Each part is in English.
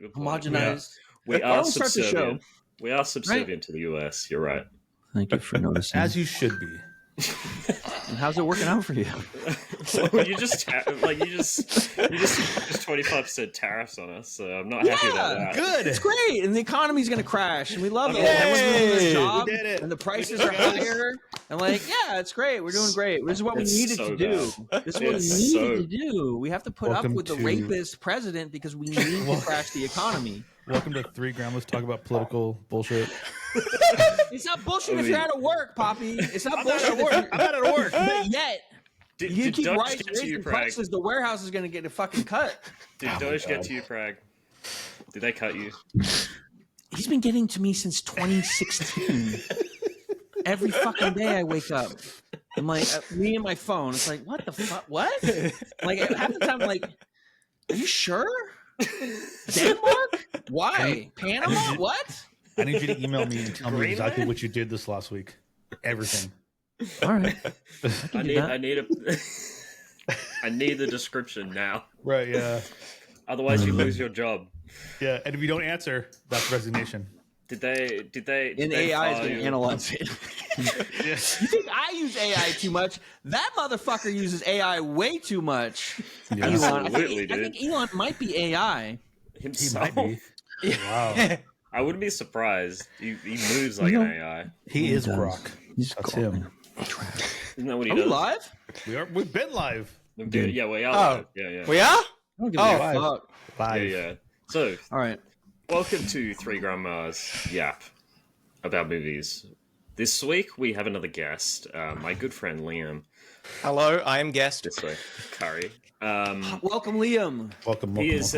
Good point. homogenized. We Why are don't we start the show? subservient. We are subservient to the US. You're right. Thank you for noticing. As you should be. And how's it working out for you? Well, you just 25% tariffs on us, so I'm not happy about that. Good. It's great, and the economy's going to crash, and we love it. Yay! Everyone's losing their job, We did it. and the prices are higher. And it's great. We're doing great. This is what we needed to do. This is what we needed to do. We have to put up with the rapist president because we need to crash the economy. Welcome to Three Grandmas Talk About Political Bullshit. It's not bullshit if you're out of work, Poppy. It's not bullshit. I'm out of work. But yet, you keep Doge get to raising you, Prag? prices, the warehouse is going to get a fucking cut. Did Doge get to you, Prag? Did they cut you? He's been getting to me since 2016. Every fucking day I wake up. I'm like, me and my phone. It's like, what the fuck? What? Like, half the time, I'm like, are you sure? Denmark? Why? Panama? What? I need you to email me and tell me exactly what you did this last week. Everything. All right. I need the description now. Right, yeah. Otherwise, you lose your job. Yeah, and if you don't answer, that's resignation. Did they? And AI is going to analyze it. Yeah. You think I use AI too much? That motherfucker uses AI way too much. Yeah. Elon. Absolutely, I think dude. Elon might be AI. He Himself. might be. Wow. I wouldn't be surprised. He moves like an AI. He is Brock. That's him. Isn't that what he Are does? we live? We've been live. Yeah, we are. Oh. Live. Yeah. We are? I don't give a live. fuck. Live. Yeah. So, All right. welcome to Three Grandmas Yap about movies. This week we have another guest, my good friend Liam. Hello, I am guest. This way, Currie. Welcome, Liam. Welcome. He is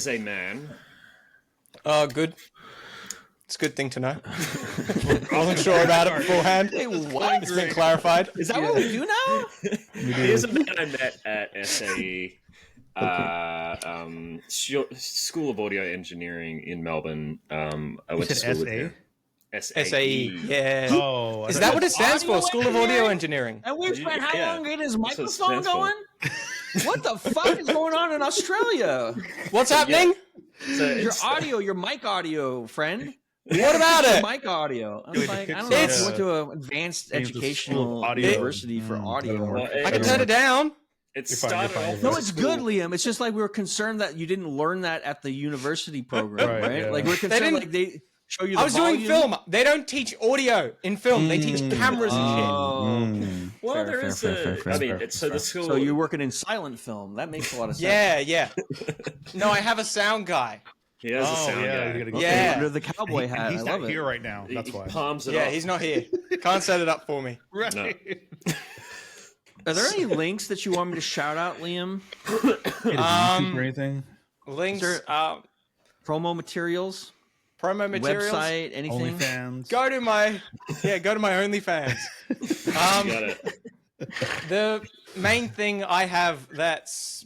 a man. Oh, good. It's a good thing to know. I wasn't sure about it beforehand. Hey, what? It's been clarified. Is that what we do now? He is a man I met at SAE, School of Audio Engineering in Melbourne. I went to school with him. SAE. Yeah. Oh, Is that what it stands for? Audio School of Audio Engineering. And we've spent how Yeah. long getting his That's what it microphone stands for. going? What the fuck is going on in Australia? What's happening? So Your it's, audio, your mic audio, friend. What about Your it? mic audio. I'm Dude, like, I don't it's- know. If it's- you went to an advanced It's the educational School of Audio. university for audio. well, I can turn it down. it You're fine, started you're fine. off. No, as a it's school- good, Liam. It's just like we were concerned that you didn't learn that at the university program, Right, right? yeah. Like we're concerned, didn't- like they show you. The I was doing volume. film. They don't teach audio in film. They teach cameras and shit. Oh, Well, Fair, there fair, is fair, a. fair, fair, I mean, fair, so the fair. school. so you're working in silent film. That makes a lot of sense. Yeah. No, I have a sound guy. He has a Oh, sound yeah. guy. You gotta Okay, Yeah. under the cowboy hat. He's I not love here it. right now. That's He why. palms it Yeah, off. he's not here. Can't set it up for me. Right. No. Are there any links that you want me to shout out, Liam? YouTube or anything? Links, Is there- Promo materials, promo materials. website, anything? OnlyFans. Go to my OnlyFans. You got it. The main thing I have that's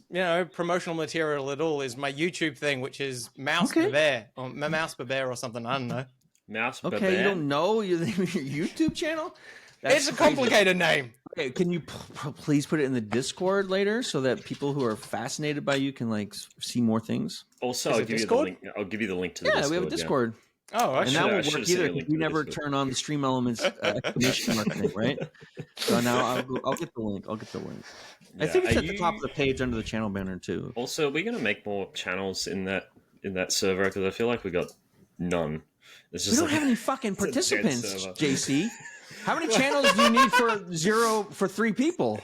promotional material at all is my YouTube thing, which is Mouse Okay. Bear or Mouse Bear or something. I don't know. Mouse. Okay, Baban. you don't know your YouTube channel? It's a complicated name. Okay, can you please put it in the Discord later so that people who are fascinated by you can like see more things? Also, Is I'll it give Discord? you the link. I'll give you the link to the Yeah, Discord. we have a Discord, Oh, and that I won't should've work sent either you a link because we to the never Discord. turn on the Stream Elements exclamation mark thing, right? So now I'll get the link. I Yeah. think it's Are at the you- top of the page under the channel banner too. Also, we're gonna make more channels in that server because I feel like we got none. It's We just don't like, have any fucking it's a dead participants, server. JC. How many channels do you need for 3 people?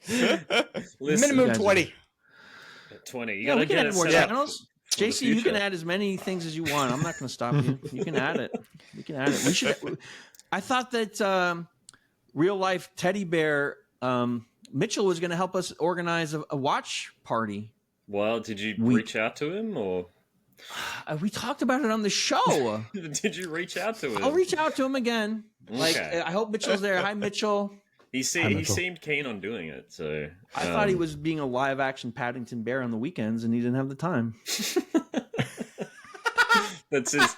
Listen, minimum guys are- 20. 20. You Yeah, gotta we can get add it more set up channels. for the JC, you can future. add as many things as you want. I'm not going to stop you. You can add it. We can add it. We should. I thought that real life teddy bear Mitchell was going to help us organize a watch party. Well, did you We- reach out to him or We talked about it on the show. did you reach out to him? I'll reach out to him again. Like Okay. I hope Mitchell's there. Hi, Mitchell. He Mitchell. seemed keen on doing it, so I thought he was being a live action Paddington Bear on the weekends, and he didn't have the time. That's his.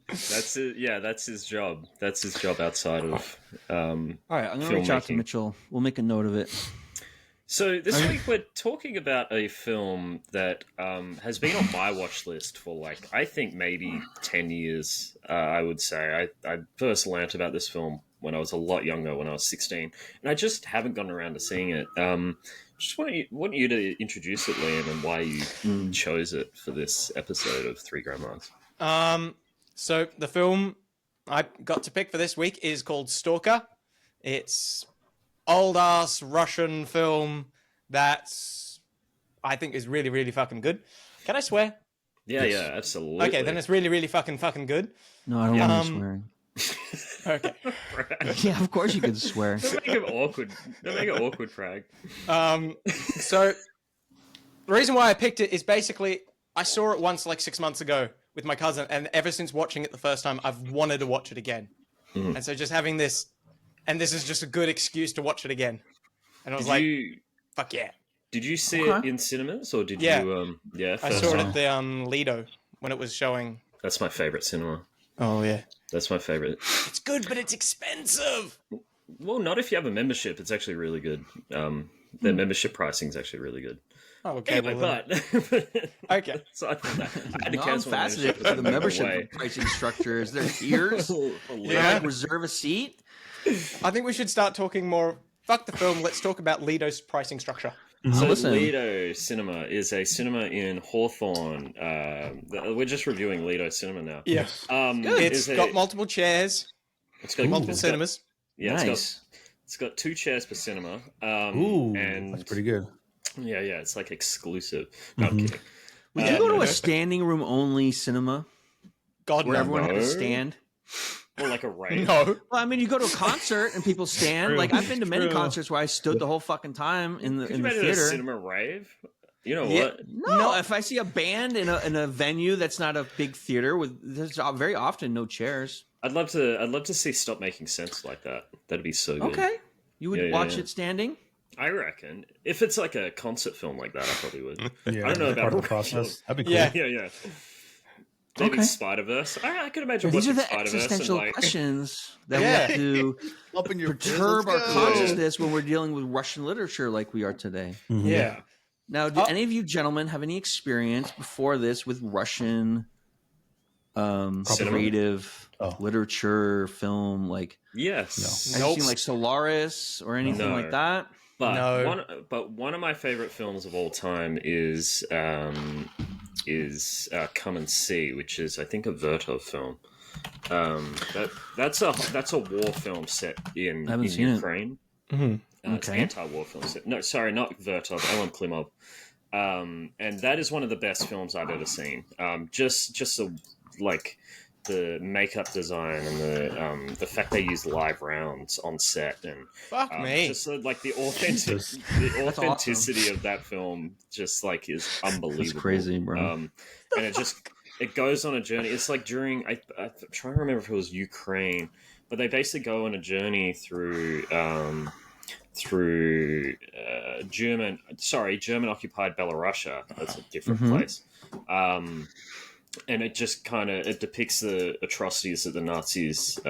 That's it. Yeah, that's his job. That's his job outside of. All right, I'm going to reach out to Filmmaking. Mitchell. We'll make a note of it. So this week we're talking about a film that has been on my watch list for like I think maybe 10 years. I would say I first learnt about this film when I was a lot younger, when I was 16, and I just haven't gotten around to seeing it. Just want you to introduce it, Liam, and why you chose it for this episode of Three Grandmas. So the film I got to pick for this week is called Stalker. It's old ass Russian film that's I think is really, really fucking good. Can I swear? Yeah, yeah, absolutely. Okay, then it's really, really fucking good. No, I don't want you swearing. Okay. Yeah, of course you can swear. Don't make it awkward. Don't make it awkward, Frag. So the reason why I picked it is basically I saw it once like 6 months ago with my cousin, and ever since watching it the first time, I've wanted to watch it again. And so just having this, and this is just a good excuse to watch it again. And I was fuck yeah. Did you see it in cinemas, or did you? Yeah, I saw it at the Lido when it was showing. That's my favorite cinema. Oh yeah, that's my favorite. It's good, but it's expensive. Well, not if you have a membership. It's actually really good. Their membership pricing is actually really good. Oh, okay. Anyway, okay. So I had to I'm cancel my fascinated with the membership pricing structure. Is there tiers? Like reserve a seat? I think we should start talking more. Fuck the film. Let's talk about Lido's pricing structure. So Lido Cinema is a cinema in Hawthorne. We're just reviewing Lido Cinema now. Yeah. It's got multiple chairs. It's got multiple cinemas. Yeah, nice. It's got 2 chairs per cinema. And that's pretty good. Yeah, it's like exclusive. No, I'm kidding. Would you go to a standing room only cinema? God, where everyone had to stand? Or like a rave? No. Well, I mean, you go to a concert and people stand. True. Like I've been to many concerts where I stood the whole fucking time in the theater. A cinema rave? You know what? No, if I see a band in a venue that's not a big theater there's very often no chairs. I'd love to see Stop Making Sense like that. That'd be so good. Okay, you would watch it standing. I reckon if it's like a concert film like that, I probably would. Yeah, I don't know about part of the process. That'd be cool. Yeah. Maybe Spider-Verse. I could imagine These are the Spider-Verse existential and questions that we have to perturb our consciousness when we're dealing with Russian literature like we are today. Mm-hmm. Yeah. Now, do any of you gentlemen have any experience before this with Russian creative literature, film? Like, yes. Have you seen like Solaris or anything like that? But one of my favorite films of all time is Come and See, which is I think a Vertov film. That's a war film set in Ukraine. It's an anti-war film set. No, sorry, not Vertov. Alan Klimov. And that is one of the best films I've ever seen. Just the makeup design and the fact they use live rounds on set and just like the authenticity of that film just like is unbelievable. That's crazy, bro. And it goes on a journey. It's like during I'm trying to remember if it was Ukraine, but they basically go on a journey through German occupied Belarusia. That's a different place. And it just it depicts the atrocities that the Nazis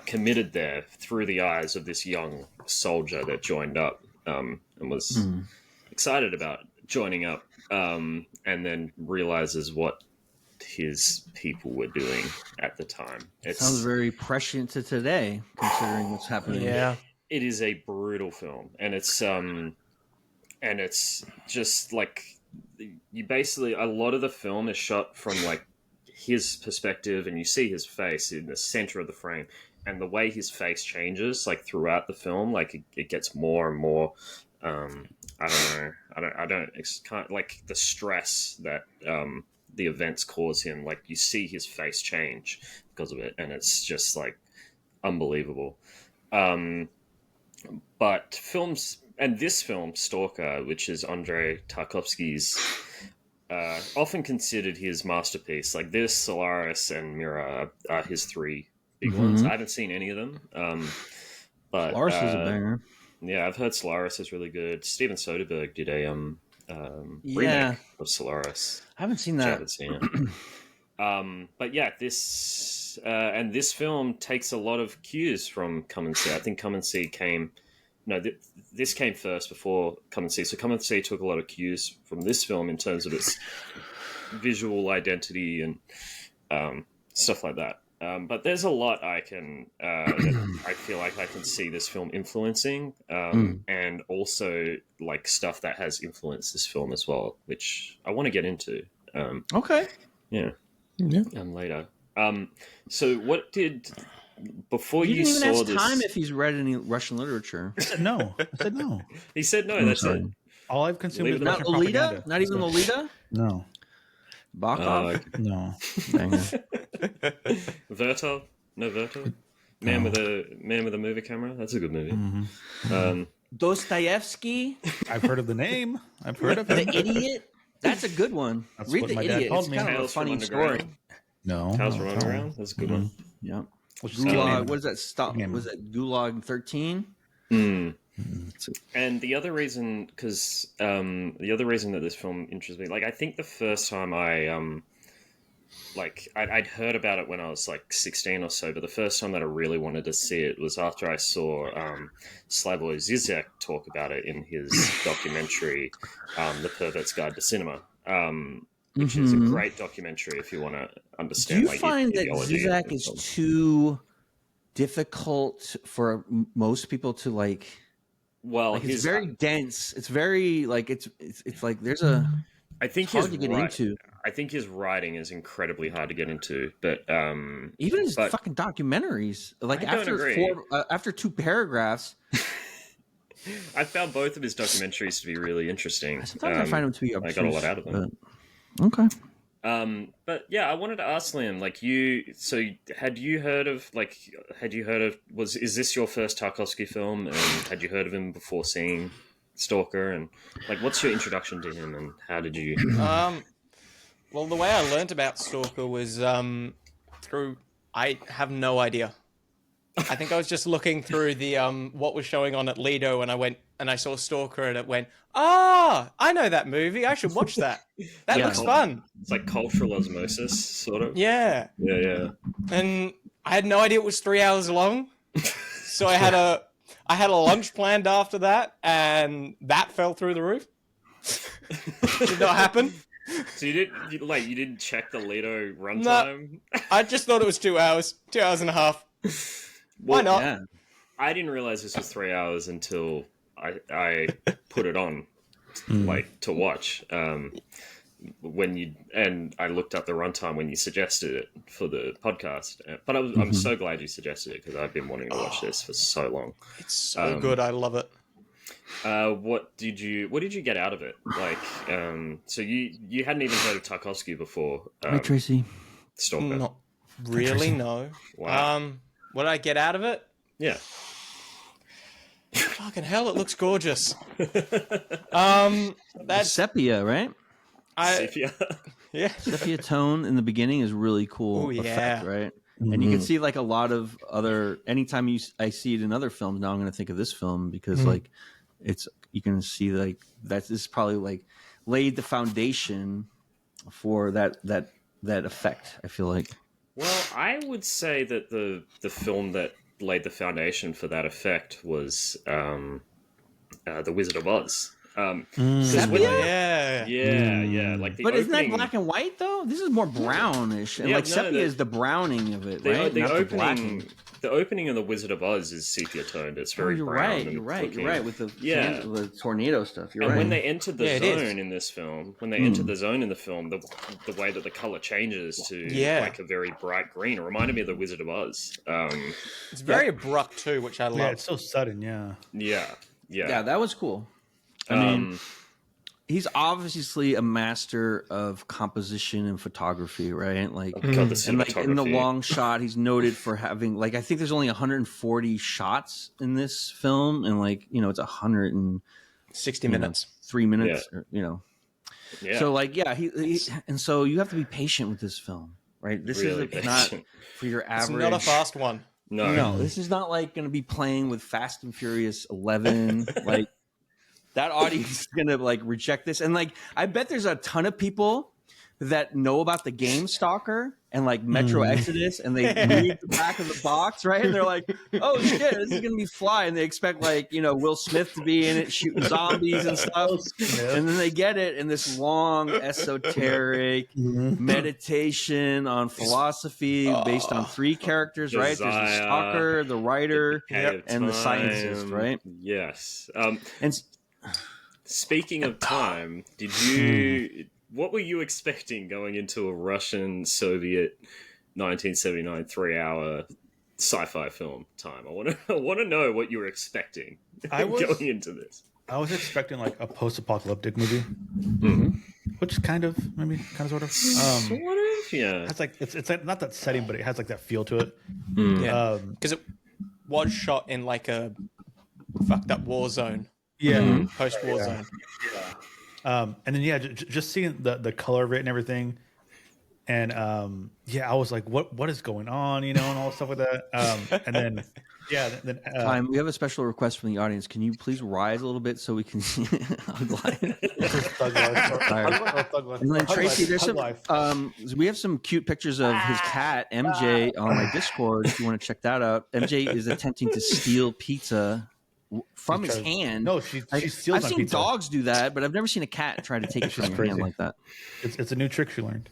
committed there through the eyes of this young soldier that joined up and was excited about joining up and then realizes what his people were doing at the time. It sounds very prescient to today, considering what's happening. Yeah, it is a brutal film, and it's just like you basically a lot of the film is shot from like his perspective, and you see his face in the center of the frame, and the way his face changes like throughout the film, like it gets more and more. It's kind of like the stress that the events cause him. Like you see his face change because of it, and it's just like unbelievable. But films, and this film, Stalker, which is Andrei Tarkovsky's, often considered his masterpiece. Like this, Solaris, and Mirror are his 3 big ones. I haven't seen any of them. But Solaris is a banger. Yeah, I've heard Solaris is really good. Steven Soderbergh did a remake of Solaris. I haven't seen that. I haven't seen it. But yeah, this film takes a lot of cues from Come and See. I think Come and See came no, this came first before Come and See. So Come and See took a lot of cues from this film in terms of its visual identity and stuff like that. But there's a lot I can that I feel like I can see this film influencing, and also like stuff that has influenced this film as well, which I want to get into. Okay. Yeah. Later. So what did before You you didn't even saw ask this? Time if he's read any Russian literature. I said no. I said no. He said no. I'm That's sorry. it. All I've consumed Leave is it Not Russian Lolita? propaganda. Not even Lolita? No. Bachov? No. Verto? No Verto? Man with a movie camera. That's a good movie. Dostoevsky? I've heard of the name. I've heard of The him. Idiot? That's a good one. That's Read what The my dad Idiot. called It's me. kind of a Tales from funny story. Underground. No. Tales from no. Underground. That's a good one. Yeah. What's the name? Gulag, what is that? Stop. Was that Gulag 13? And the other reason, because the other reason that this film interests me, like I think the first time I'd heard about it when I was like 16 or so, but the first time that I really wanted to see it was after I saw Slavoj Zizek talk about it in his documentary, The Pervert's Guide to Cinema, which is a great documentary if you want to Do understand. you like, find that ideology Zizek and is film. too difficult for most people to like? Well, Like, it's his, very dense. It's very like it's like there's a. I think It's hard his to get into. I think his writing is incredibly hard to get into, but Even his but fucking documentaries. Like I don't after agree. after 2 paragraphs, I found both of his documentaries to be really interesting. sometimes I find them to be I obtuse. got a lot out of them. but- okay. But yeah, I wanted to ask Liam, like is this your first Tarkovsky film, and had you heard of him before seeing Stalker, and like what's your introduction to him, and how did you? Well, the way I learnt about Stalker was through. I have no idea. I think I was just looking through the what was showing on at Lido, and I went and I saw Stalker, and it went, I know that movie. I should watch that. That Yeah. looks fun. It's like cultural osmosis, sort of. Yeah. Yeah. And I had no idea it was 3 hours long, so I had a lunch planned after that, and that fell through the roof. Did not happen. So you didn't check the Lido runtime? I just thought it was 2 hours, 2 hours and a half. Why not? Yeah. I didn't realize this was 3 hours until I put it on, like to watch. And I looked up the runtime when you suggested it for the podcast. But I'm so glad you suggested it, because I've been wanting to watch this for so long. It's so good. I love it. What did you get out of it? Like, so you hadn't even heard of Tarkovsky before. Hi, Tracy. Stalker. Not really, no. Wow. What did I get out of it? Yeah. Fucking hell, it looks gorgeous. That's Sepia, right? Sepia. yeah. Sepia tone in the beginning is really cool Oh, yeah. effect, right? And you can see like a lot of other. Anytime I see it in other films, now I'm going to think of this film because like you can see like this is probably like laid the foundation for that effect. I feel like. Well, I would say that the film that laid the foundation for that effect was The Wizard of Oz. 'Cause when- Yeah. yeah. Like the But isn't that opening, black and white though? This is more brownish, and Yeah, like no, sepia the- is the browning of it, the, right? the Not opening, blacking. the opening of The Wizard of Oz is sepia toned. It's Oh, very you're brown. right. and You're right. looking. You're right with the Yeah. the tornado stuff. You're And right. when they entered the Yeah, it is. zone in this film, the way that the color changes to Yeah. like a very bright green, it reminded me of The Wizard of Oz. It's very abrupt too, which I love. Yeah, it's so sudden. Yeah. yeah, that was cool. I mean, he's obviously a master of composition and photography, right? Like, God, the and like in the cinematography. long shot, he's noted for having like I think there's only 140 shots in this film, and like it's 60 minutes. 3 minutes, or, Yeah. So like he and so you have to be patient with this film, right? This Really is not patient. for your It's average. not a fast one. No, this is not like going to be playing with Fast and Furious 11. Like that audience is going to like reject this, and like I bet there's a ton of people that know about the game Stalker and like Metro Exodus, and they read the back of the box, right? And they're like, "Oh shit, this is gonna be fly," and they expect like Will Smith to be in it shooting zombies and stuff, and then they get it in this long esoteric meditation on philosophy based on 3 characters, right? There's the Stalker, the writer, and the scientist, right? Yes. And Speaking of time, did you? What were you expecting going into a Russian-Soviet 1979 3-hour sci-fi film time? I want to know what you were expecting going into this. I was expecting like a post-apocalyptic movie, which kind of sort of Yeah. It's like it's like, not that setting, but it has like that feel to it. Yeah, because it was shot in like a fucked up war zone. Yeah, Post-war zone. And then just seeing the color of it and everything, and I was like, what is going on, and all stuff like that. And then Time, we have a special request from the audience. Can you please rise a little bit so we can see And then Tracy, there's some we have some cute pictures of his cat MJ on my Discord if you want to check that out. MJ is attempting to steal pizza from his hand. No, she steals. I've seen pizza. dogs do that, but I've never seen a cat try to take it from your hand like that. It's a new trick she learned.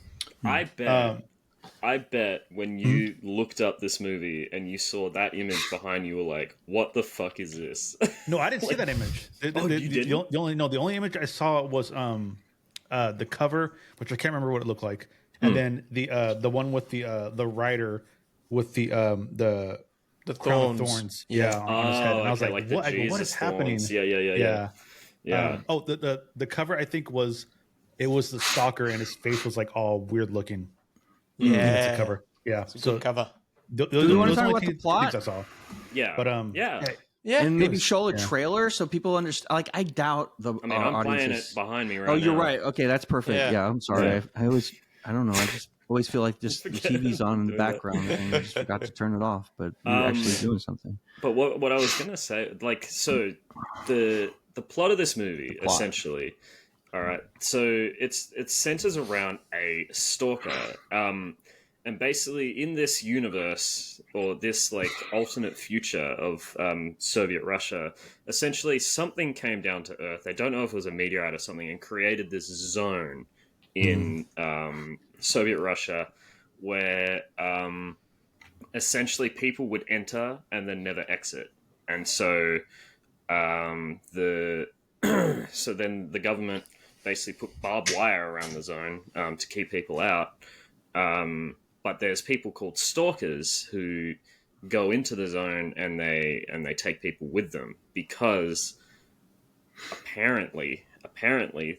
I bet when you looked up this movie and you saw that image behind you, were like, "What the fuck is this?" No, I didn't see that image. You didn't? The only image I saw was the cover, which I can't remember what it looked like, and then the one with the rider with the crown of thorns, on his head, and I was like what is happening? Yeah. Oh, the cover I think was the Stalker, and his face was like all weird looking. Yeah, it's a cover. Yeah, it's a good cover. Do you want to talk about the plot? I saw. Yeah, but and maybe show a trailer so people understand. Like, I doubt the. I mean, I'm playing it behind me right now. Oh, you're right. Okay, that's perfect. Yeah, I'm sorry. I don't know. I just always feel like just the TV's on in the background and I just forgot to turn it off. But you're actually doing something. But what I was gonna say, like, so the plot of this movie essentially. All right, so it centers around a stalker, and basically in this universe or this like alternate future of Soviet Russia, essentially something came down to Earth. They don't know if it was a meteorite or something, and created this zone in Soviet Russia where essentially people would enter and then never exit, and so then the government basically put barbed wire around the zone to keep people out. But there's people called stalkers who go into the zone and they take people with them because apparently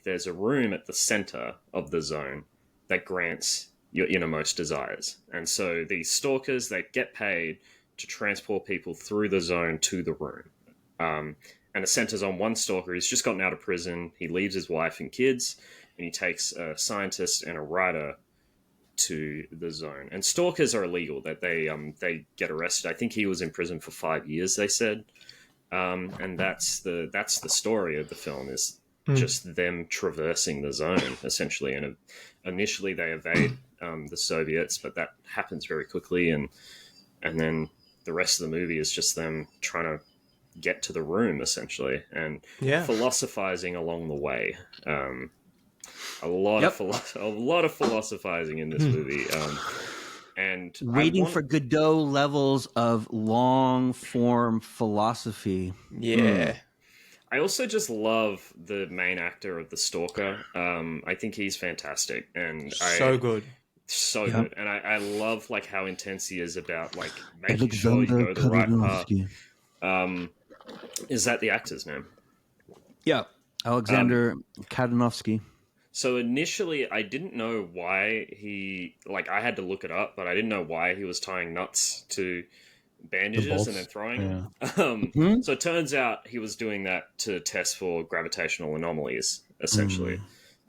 there's a room at the center of the zone that grants your innermost desires. And so these stalkers, they get paid to transport people through the zone to the room. And it centers on one stalker. He's just gotten out of prison. He leaves his wife and kids, and he takes a scientist and a writer to the zone. And stalkers are illegal. That they get arrested. I think he was in prison for 5 years. They said, and that's the story of the film is just them traversing the zone essentially. And initially they evade the Soviets, but that happens very quickly, and then the rest of the movie is just them trying to get to the room essentially and philosophizing along the way. A lot of philosophizing in this movie, and waiting for Godot levels of long form philosophy. I also just love the main actor of the Stalker. I think he's fantastic and so good, and I love like how intense he is about like making sure you go the right path. Is that the actor's name? Yeah, Alexander Kadanovsky. So initially, I didn't know why I had to look it up, but I didn't know why he was tying nuts to bandages and then throwing them. So it turns out he was doing that to test for gravitational anomalies, essentially.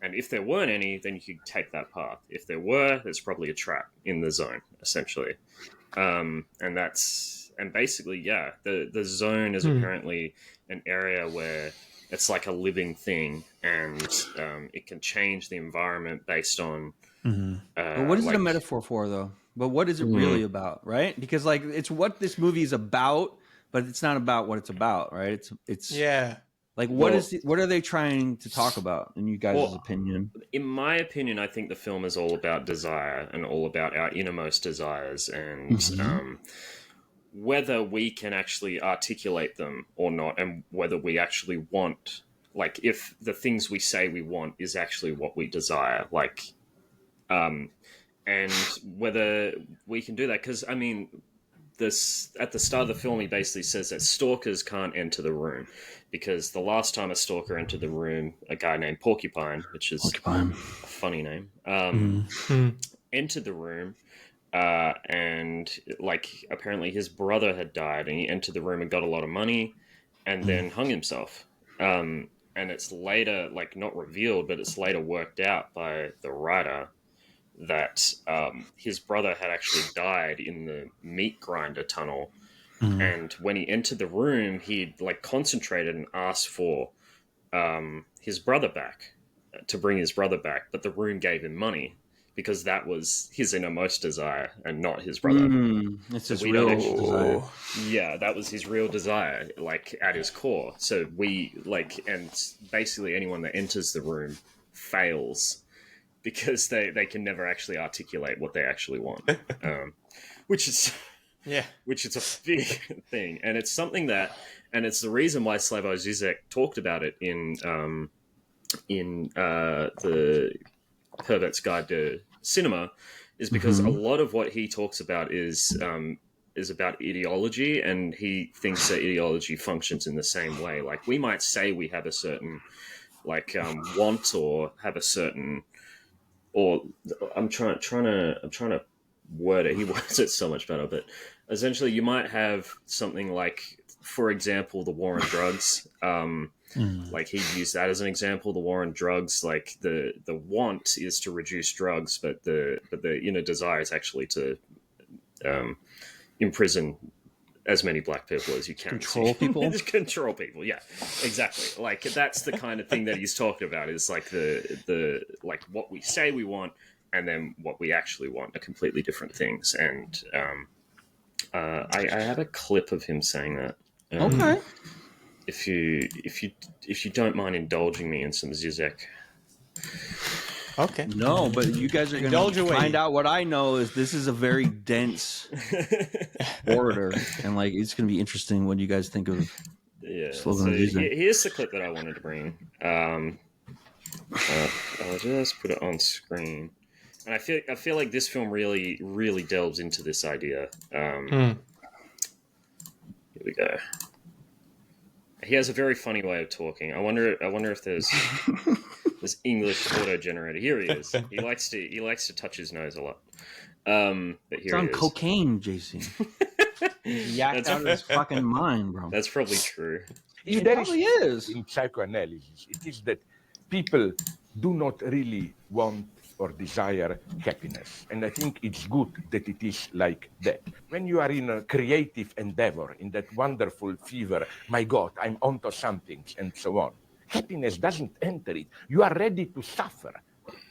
And if there weren't any, then you could take that path. If there were, there's probably a trap in the zone, essentially. And basically, the zone is apparently an area where it's like a living thing, and it can change the environment based on. But what is it a metaphor for, though? But what is it really about, right? Because like it's what this movie is about, but it's not about what it's about, right? It's Yeah. like what are they trying to talk about in you guys' opinion? In my opinion, I think the film is all about desire and all about our innermost desires, and whether we can actually articulate them or not, and whether we actually want, like, if the things we say we want is actually what we desire, like, and whether we can do that. Because I mean, this at the start of the film, he basically says that stalkers can't enter the room because the last time a stalker entered the room, a guy named Porcupine, which is a funny name, entered the room, and like apparently his brother had died, and he entered the room and got a lot of money, and then hung himself. And it's later, like, not revealed, but it's later worked out by the writer that his brother had actually died in the meat grinder tunnel, and when he entered the room, he'd like concentrated and asked for his brother back, to bring his brother back, but the room gave him money because that was his innermost desire and not his brother. It's his real desire. Yeah, that was his real desire, like at his core. So we like, and basically anyone that enters the room fails because they can never actually articulate what they actually want, which is a big thing, and it's something that, and it's the reason why Slavoj Žižek talked about it in the Pervert's Guide to Cinema, is because a lot of what he talks about is about ideology, and he thinks that ideology functions in the same way. Like, we might say we have a certain like want, or have a certain, or I'm trying to word it. He words it so much better, but essentially, you might have something like, for example, the war on drugs. Like, he used that as an example. The war on drugs, like the want is to reduce drugs, but the inner desire is actually to imprison as many black people as you can. Control people? Control people, yeah, exactly. Like, that's the kind of thing that he's talking about, is like the like what we say we want and then what we actually want are completely different things. And I have a clip of him saying that. Okay. If you don't mind indulging me in some Zizek. Okay. No, but you guys are going to find out what I know is this is a very dense orator, and like it's going to be interesting what you guys think of. Yeah. So here's the clip that I wanted to bring. I'll just put it on screen, and I feel like this film really, really delves into this idea. Here we go. He has a very funny way of talking. I wonder if there's this English auto generator. Here he is. He likes to touch his nose a lot. But here it's on cocaine, JC. Yacked out of his fucking mind, bro. That's probably true. It probably is. In psychoanalysis, it is that people do not really want or desire happiness. And I think it's good that it is like that. When you are in a creative endeavor, in that wonderful fever, my God, I'm onto something, and so on, happiness doesn't enter it. You are ready to suffer.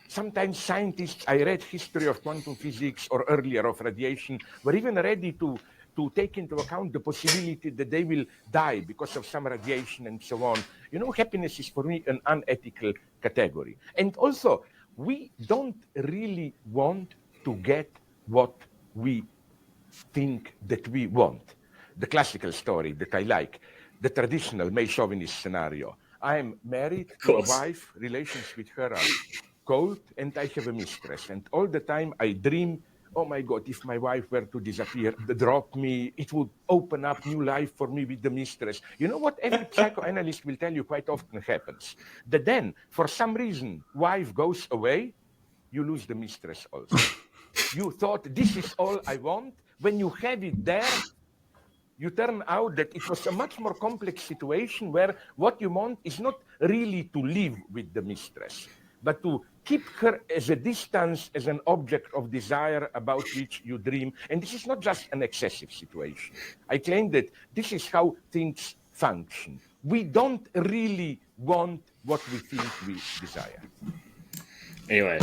Sometimes scientists, I read history of quantum physics or earlier of radiation, were even ready to take into account the possibility that they will die because of some radiation and so on. You know, happiness is for me an unethical category. And also, we don't really want to get what we think that we want. The classical story that I like, the traditional male chauvinist scenario. I'm married to a wife, relations with her are cold, and I have a mistress. And all the time I dream, oh my God, if my wife were to disappear, drop me, it would open up new life for me with the mistress. You know what every psychoanalyst will tell you quite often happens? That then, for some reason, wife goes away, you lose the mistress also. You thought, this is all I want. When you have it there, you turn out that it was a much more complex situation where what you want is not really to live with the mistress, but to keep her as a distance, as an object of desire about which you dream. And this is not just an excessive situation. I claim that this is how things function. we don't really want what we think we desire. Anyway,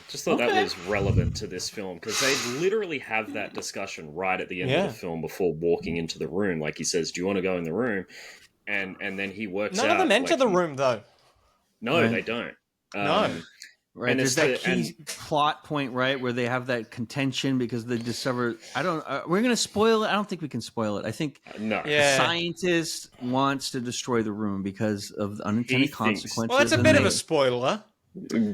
just thought that was relevant to this film because they literally have that discussion right at the end of the film before walking into the room. Like he says, "Do you want to go in the room?" And then he works out. None of them enter the room though. No, they don't. No. Right, and there's it's that key plot point, right, where they have that contention because they discover. I don't. We're gonna spoil it. I don't think we can spoil it. I think no. The scientist wants to destroy the room because of the unintended consequences. Well, that's a bit of a spoiler.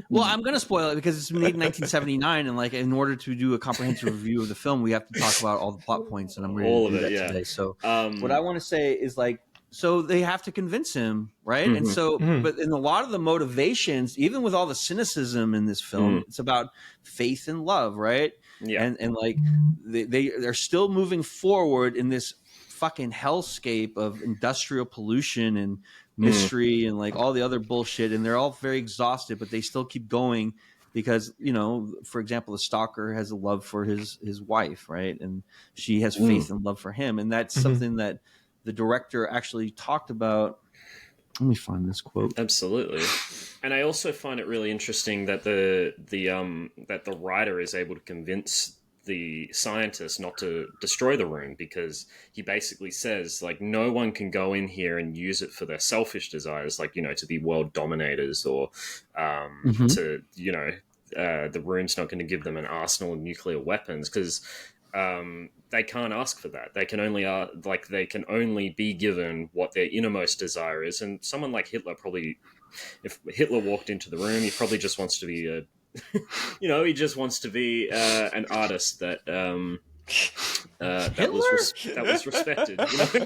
Well, I'm going to spoil it because it's made in 1979, and like in order to do a comprehensive review of the film, we have to talk about all the plot points, and I'm ready to do that today. So, what I want to say is like, so they have to convince him, right? And so, but in a lot of the motivations, even with all the cynicism in this film, it's about faith and love, right? Yeah, and like they're still moving forward in this fucking hellscape of industrial pollution and mystery and like all the other bullshit, and they're all very exhausted, but they still keep going because, you know, for example, the stalker has a love for his wife, right? And she has faith and love for him, and that's something that the director actually talked about. Let me find this quote. Absolutely. And I also find it really interesting that the writer is able to convince the scientist not to destroy the room, because he basically says, like, no one can go in here and use it for their selfish desires, like, you know, to be world dominators or to, you know, the room's not going to give them an arsenal of nuclear weapons, because they can't ask for that. They can only they can only be given what their innermost desire is. And someone like Hitler probably, if Hitler walked into the room, he probably just wants to be a you know, he just wants to be an artist that that was respected. You know?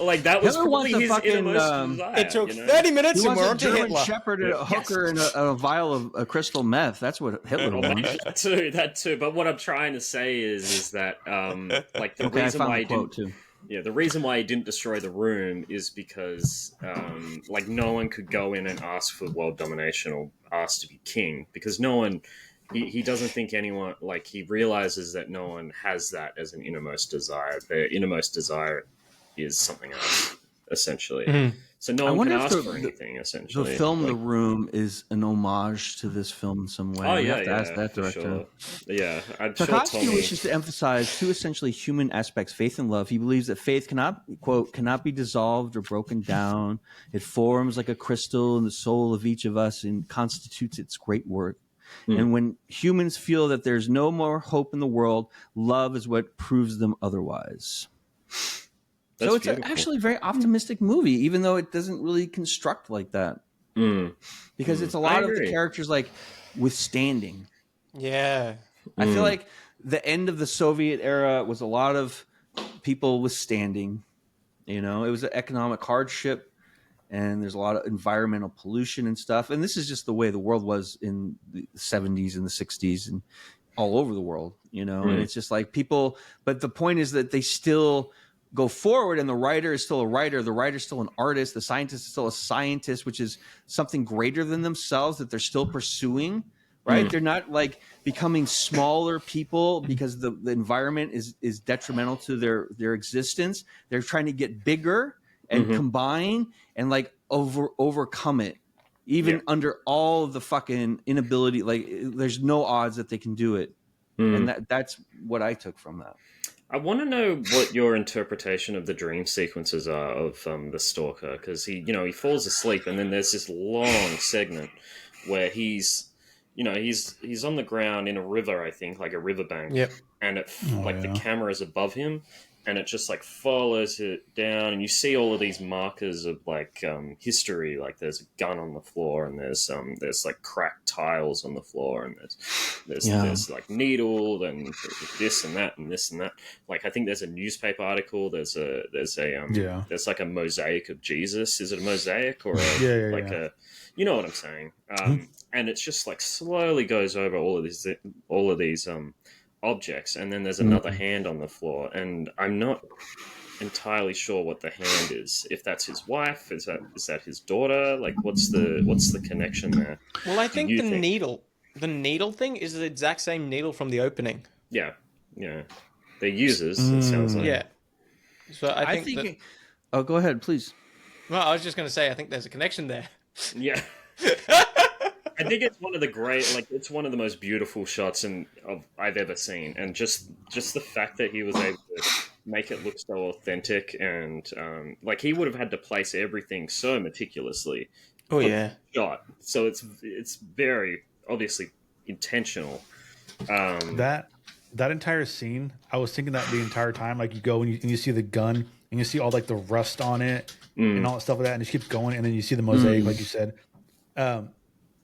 Like that was Hitler probably his innermost desire. It took you know? 30 minutes He and wants we're a on to German Hitler. shepherd, and a hooker, and a vial of crystal meth. That's what Hitler wants. That too. But what I'm trying to say is that like the reason why he didn't. Too. Yeah, the reason why he didn't destroy the room is because, like, no one could go in and ask for world domination or ask to be king, because no one, he doesn't think anyone, like, he realizes that no one has that as an innermost desire. Their innermost desire is something else, essentially. So no one can ask for anything, essentially. The film, like, The Room, is an homage to this film in some way. Oh, you yeah, have to ask that director. Sure. Yeah, I'm Tarkovsky wishes to emphasize two essentially human aspects, faith and love. He believes that faith cannot, quote, cannot be dissolved or broken down. It forms like a crystal in the soul of each of us and constitutes its great work. And when humans feel that there's no more hope in the world, love is what proves them otherwise. That's so it's beautiful. Actually a very optimistic movie, even though it doesn't really construct like that. Because it's a lot of the characters like withstanding. Yeah. I feel like the end of the Soviet era was a lot of people withstanding. You know, it was an economic hardship, and there's a lot of environmental pollution and stuff. And this is just the way the world was in the 70s and the 60s and all over the world, you know. And it's just like people, but the point is that they still go forward, and the writer is still a writer, the writer is still an artist, the scientist is still a scientist, which is something greater than themselves that they're still pursuing, right? They're not like becoming smaller people because the environment is detrimental to their existence. They're trying to get bigger and combine and like overcome it, even under all the fucking inability. Like there's no odds that they can do it. And that's what I took from that. I want to know what your interpretation of the dream sequences are of the Stalker, because he falls asleep, and then there's this long segment where he's on the ground in a river, I think, like a riverbank, and the camera is above him, and it just like follows it down, and you see all of these markers of like history, like there's a gun on the floor, and there's like cracked tiles on the floor, and there's like needle, and this and that and this and that. Like I think there's a newspaper article. There's like a mosaic of Jesus. Is it a mosaic or a you know what I'm saying? And it's just like slowly goes over all of these objects, and then there's another hand on the floor, and I'm not entirely sure what the hand is. If that's his wife, is that his daughter? Like, what's the connection there? Well, I think the needle thing is the exact same needle from the opening. Yeah, they're users. It sounds like. Yeah. So I think oh, go ahead, please. Well, I was just going to say, I think there's a connection there. Yeah. I think it's one of the it's one of the most beautiful shots I've ever seen, and just the fact that he was able to make it look so authentic, and he would have had to place everything so meticulously. Oh yeah, shot. So it's very obviously intentional. That entire scene, I was thinking that the entire time. Like you go and you see the gun and you see all like the rust on it and all that stuff like that, and it keeps going, and then you see the mosaic, like you said.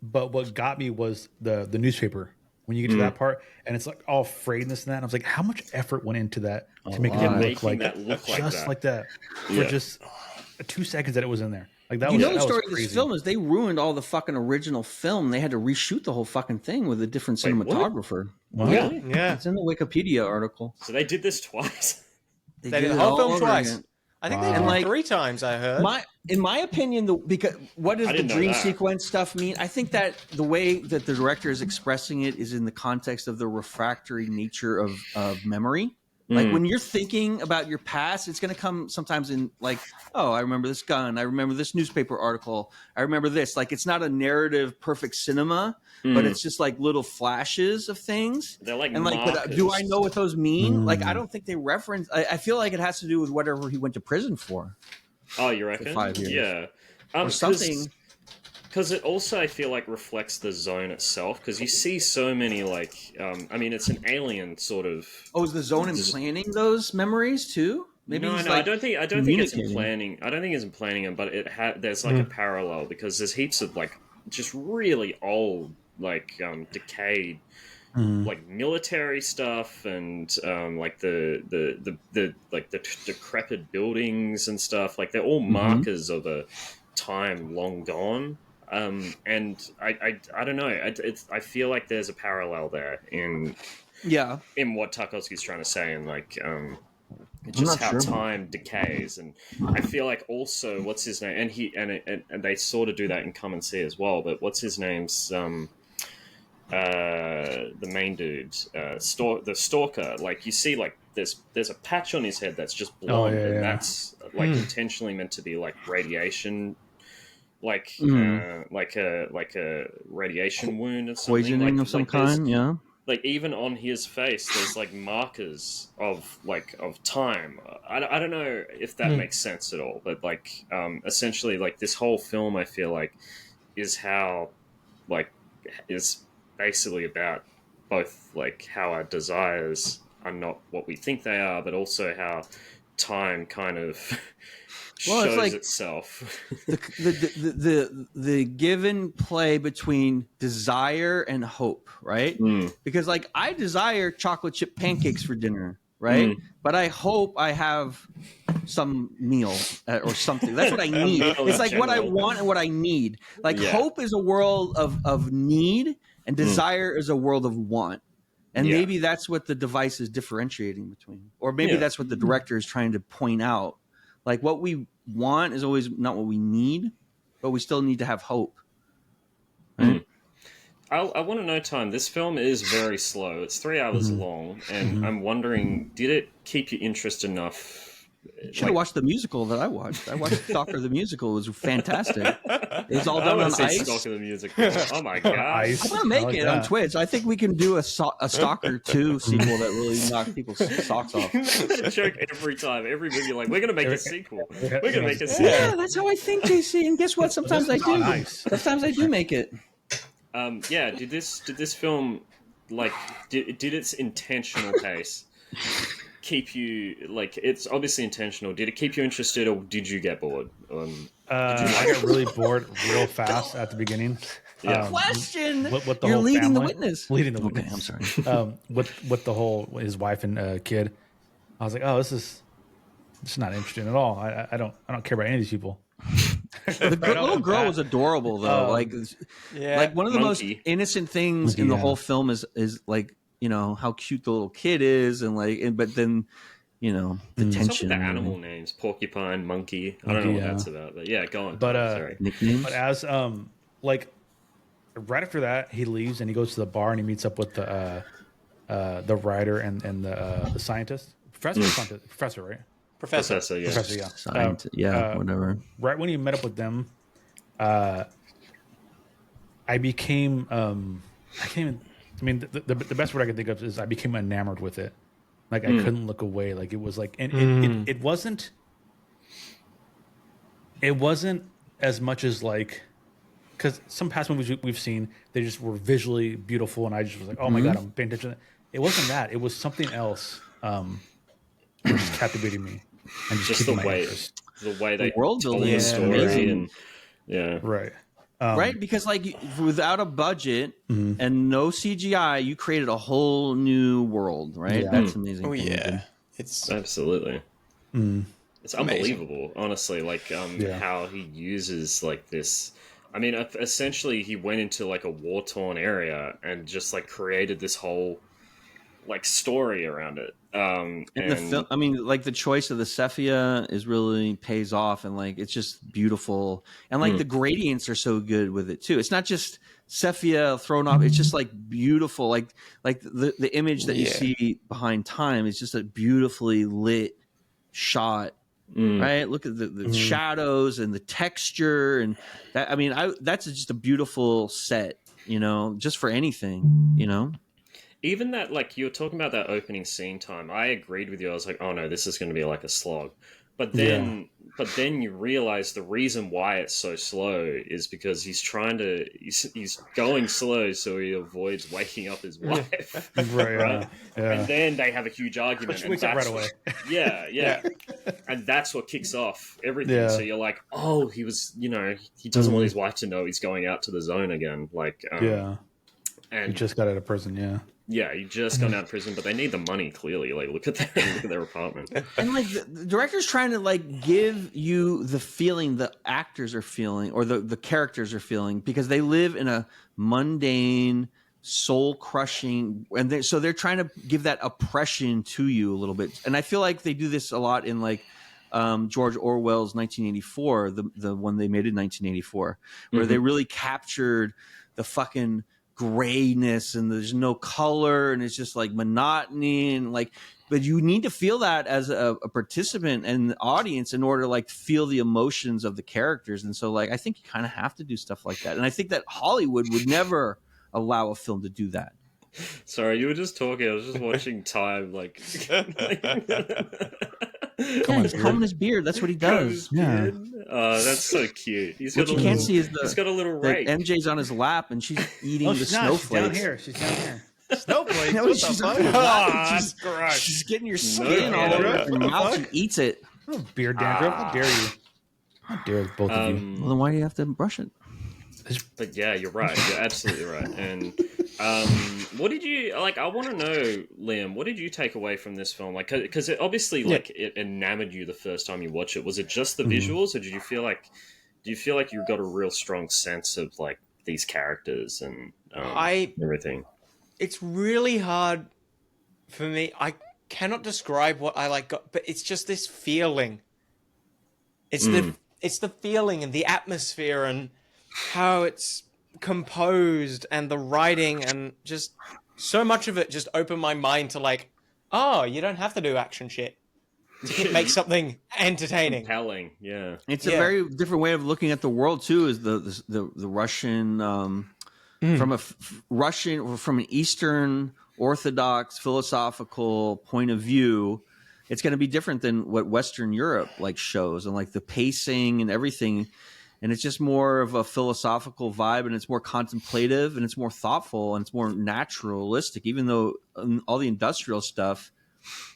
But what got me was the newspaper when you get to that part, and it's like all frayed and this and that. And I was like, how much effort went into that to make it look like that for just 2 seconds that it was in there. Like that. The story of this film is they ruined all the fucking original film. They had to reshoot the whole fucking thing with a different cinematographer. What? Yeah, it's in the Wikipedia article. So they did this twice. They did the whole film twice. Again. I think they did 3 times. I heard. In my opinion, because what does the dream sequence stuff mean? I think that the way that the director is expressing it is in the context of the refractory nature of memory. Like when you're thinking about your past, it's going to come sometimes in like, oh, I remember this gun. I remember this newspaper article. I remember this. Like it's not a narrative perfect cinema, but it's just like little flashes of things. They're like, and like, but, do I know what those mean? Like, I don't think they reference. I feel like it has to do with whatever he went to prison for. Oh, you reckon? For 5 years. Yeah. Or something. Because it also, I feel like, reflects the zone itself. Because you see so many, it's an alien sort of. Oh, is the zone implanting those memories too? Maybe no. I don't think it's implanting. I don't think it's implanting them, but there's like a parallel because there's heaps of like just really old, decayed, like military stuff and like the decrepit buildings and stuff. Like they're all markers of a time long gone. And I don't know. I feel like there's a parallel there in what Tarkovsky's trying to say, and just how time decays. And I feel like also what's his name, and they sort of do that in Come and See as well. But what's his name's the main dude, the Stalker. Like you see, like there's a patch on his head that's just blonde, and that's like intentionally meant to be like radiation. Like a radiation wound or something. Poisoning of some kind, yeah. Like even on his face, there's like markers of time. I don't know if that makes sense at all, but essentially this whole film, I feel like, is basically about both how our desires are not what we think they are, but also how time kind of shows itself. the give and play between desire and hope, right? Because I desire chocolate chip pancakes for dinner, right? But I hope I have some meal or something. That's what I need. It's like what I want and what I need. Hope is a world of need, and desire is a world of want. And maybe that's what the device is differentiating between. Or maybe that's what the director is trying to point out. Like what we want is always not what we need, but we still need to have hope. Right? I want to know, Time. This film is very slow. It's 3 hours long, and I'm wondering, did it keep you interested enough? Should have watched the musical that I watched. I watched Stalker the musical. It was fantastic. It was all done on ice. Stalker the musical. Oh my god! I want to make it on Twitch. I think we can do a Stalker 2 sequel that really knocks people's socks off. It's a joke every time. Every movie, we're going to make a sequel. We're going to make a sequel. Yeah, that's how I think, JC. And guess what? Sometimes I do. Nice. Sometimes I do make it. Did this film, did its intentional pace keep you, it's obviously intentional, did it keep you interested, or did you get bored? I got really bored real fast at the beginning. Question. With the You're whole leading family. the witness. Leading the witness. Okay, I'm sorry. With the whole, his wife and kid, I was like, oh, this is not interesting at all. I don't care about any of these people. The little girl was adorable though. One of the most innocent things in the whole film is how cute the little kid is, but then the tension. The animal names: porcupine, monkey. I don't know what that's about, but yeah, go on. But sorry. But as right after that, he leaves and he goes to the bar and he meets up with the writer and the scientist, professor, right? Professor, yeah. Professor, yeah. Whatever. Right when you met up with them, I became I mean, the best word I can think of is I became enamored with it. Like I couldn't look away. Like it was like, and it wasn't as much as like, because some past movies we've seen, they just were visually beautiful, and I just was like, oh my god, I'm paying attention. It wasn't that. It was something else, which just captivated me and just keeping my interest. The way they world told building the is story, amazing. and Right. Right, because like without a budget and no CGI, you created a whole new world, right? Yeah. That's amazing. Oh filmmaking. yeah, it's absolutely. It's unbelievable, honestly, like how he uses like this. I mean, essentially, he went into like a war-torn area and just like created this whole like story around it. And the film, I mean, like the choice of the sepia is really pays off, and like it's just beautiful, and like the gradients are so good with it too. It's not just sepia thrown off; it's just like beautiful, like the image that you see behind Time is just a beautifully lit shot. Right, look at the shadows and the texture, and that. I mean, that's just a beautiful set, just for anything. Even that, like, you were talking about that opening scene Time, I agreed with you. I was like, oh no, this is going to be like a slog. But then you realize the reason why it's so slow is because he's going slow so he avoids waking up his wife. Right. Yeah. And then they have a huge argument. Which wakes up right away. Yeah. And that's what kicks off everything. Yeah. So you're like, oh, he was, he doesn't want his wife to know he's going out to the zone again. Like, and he just got out of prison. Yeah, he just got out of prison, but they need the money. Clearly, like look at their apartment. And like the director's trying to like give you the feeling the actors are feeling, or the characters are feeling, because they live in a mundane, soul crushing, and so they're trying to give that oppression to you a little bit. And I feel like they do this a lot in like George Orwell's 1984, the one they made in 1984, where they really captured the fucking grayness, and there's no color, and it's just like monotony, and like, but you need to feel that as a participant and the audience in order to like feel the emotions of the characters. And so like I think you kind of have to do stuff like that, and I think that Hollywood would never allow a film to do that. Sorry, you were just talking, I was just watching Time, like he's combing his beard. That's what he does. Yeah. Oh, that's so cute. What you can't see is he's got a little rake. MJ's on his lap, and she's eating the snowflakes. She's down here. Snowflakes? No, she's on your lap. She's getting your skin all over your mouth. She eats it. Oh, beard dandruff. How dare you? How dare both of you? Well, then why do you have to brush it? But yeah, you're right. You're absolutely right. And what did you like? I want to know, Liam. What did you take away from this film? Like, because it obviously like it enamored you the first time you watched it. Was it just the visuals, or did you feel like you got a real strong sense of like these characters and everything? It's really hard for me. I cannot describe what I like got, but it's just this feeling. It's the feeling and the atmosphere and how it's composed and the writing, and just so much of it just opened my mind to like, oh, you don't have to do action shit to make something entertaining, compelling. Yeah, it's a very different way of looking at the world too. Is the Russian from an Eastern Orthodox philosophical point of view? It's going to be different than what Western Europe like shows, and like the pacing and everything. And it's just more of a philosophical vibe, and it's more contemplative, and it's more thoughtful, and it's more naturalistic. Even though all the industrial stuff,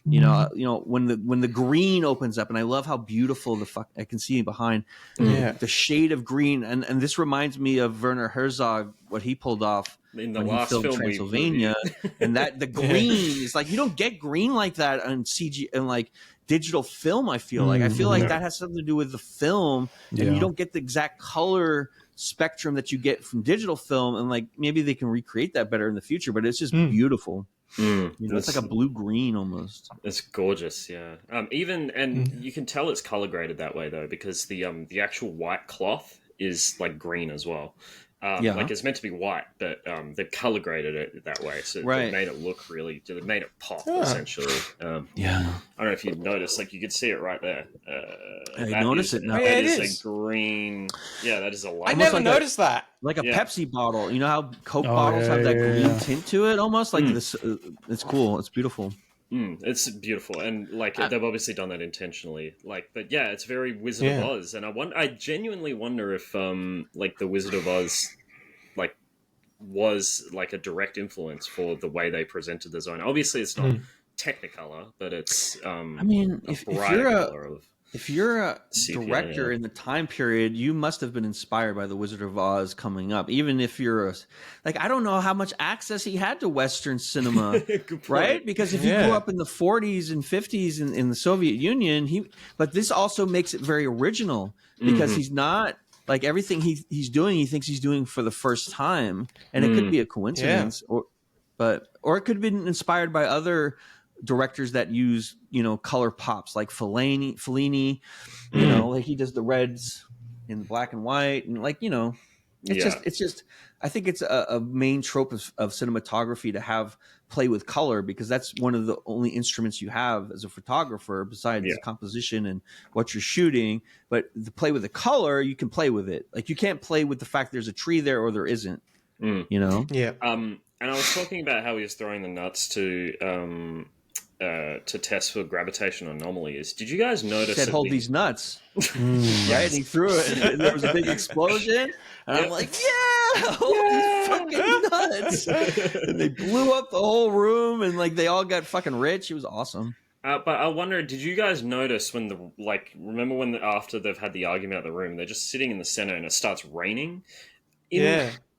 when the green opens up, and I love how beautiful I can see behind the shade of green, and this reminds me of Werner Herzog, what he pulled off in the when last he filmed film Transylvania, and that the green is like, you don't get green like that on CG and like digital film. I feel like that has something to do with the film, and you don't get the exact color spectrum that you get from digital film, and like maybe they can recreate that better in the future, but it's just beautiful. It's like a blue green almost. It's gorgeous. Yeah. You can tell it's color graded that way though, because the actual white cloth is like green as well. Like it's meant to be white, but they've color graded it that way, so they made it look really. They made it pop essentially. I don't know if you've noticed, like you could see it right there. I notice it now. That is a green. Yeah, that is a light. I never noticed that. Like a Pepsi bottle. You know how Coke bottles have that green tint to it, almost like this. It's cool. It's beautiful. It's beautiful, and like they've obviously done that intentionally. Like, but yeah, it's very Wizard of Oz, and I genuinely wonder if like the Wizard of Oz, like, was like a direct influence for the way they presented the zone. Obviously, it's not Technicolor, but it's. I mean, if you're a director in the time period, you must have been inspired by the Wizard of Oz coming up. Even if you're I don't know how much access he had to Western cinema, right? Because if you grew up in the 40s and 50s in the Soviet Union, but this also makes it very original because he's not like everything he's doing. He thinks he's doing for the first time, and it could be a coincidence, or it could have been inspired by other directors that use color pops like Fellini, like he does the reds in black and white, and it's just I think it's a main trope of cinematography to have play with color, because that's one of the only instruments you have as a photographer besides composition and what you're shooting. But the play with the color, you can play with it. Like you can't play with the fact there's a tree there or there isn't. And I was talking about how he was throwing the nuts to test for gravitational anomalies. Did you guys notice? He said, "Hold these nuts," right? And he threw it, and there was a big explosion. And I'm like, hold these fucking nuts! And they blew up the whole room, and like they all got fucking rich. It was awesome. But I wonder, did you guys notice when remember when after they've had the argument out of the room, they're just sitting in the center and it starts raining?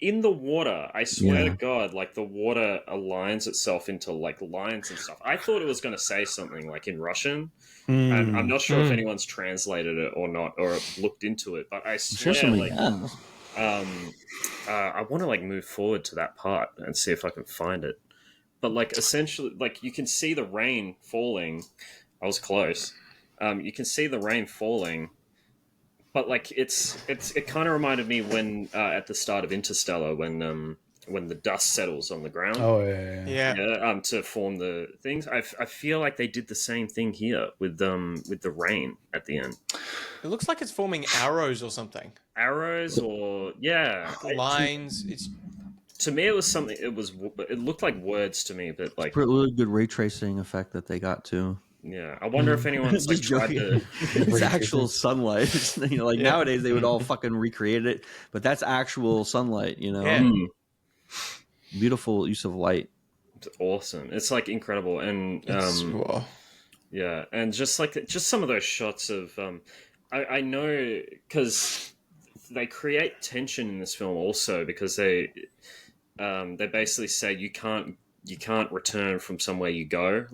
In the water, I swear to God, like the water aligns itself into like lines and stuff. I thought it was going to say something like in Russian, and I'm not sure if anyone's translated it or not, or looked into it. But I swear, I want to like move forward to that part and see if I can find it. But like essentially, like you can see the rain falling. I was close. You can see the rain falling. But like it kind of reminded me when at the start of Interstellar when the dust settles on the ground. To form the things. I feel like they did the same thing here with the rain at the end. It looks like it's forming arrows or something. Arrows or lines. To me, it was something. It looked like words to me, but like it's a really good ray tracing effect that they got too. Yeah, I wonder if anyone's like tried to. It's actual sunlight. Nowadays they would all fucking recreate it, but that's actual sunlight. Beautiful use of light. It's awesome. It's like incredible, and and just some of those shots of. I know because they create tension in this film also because they basically say you can't return from somewhere you go,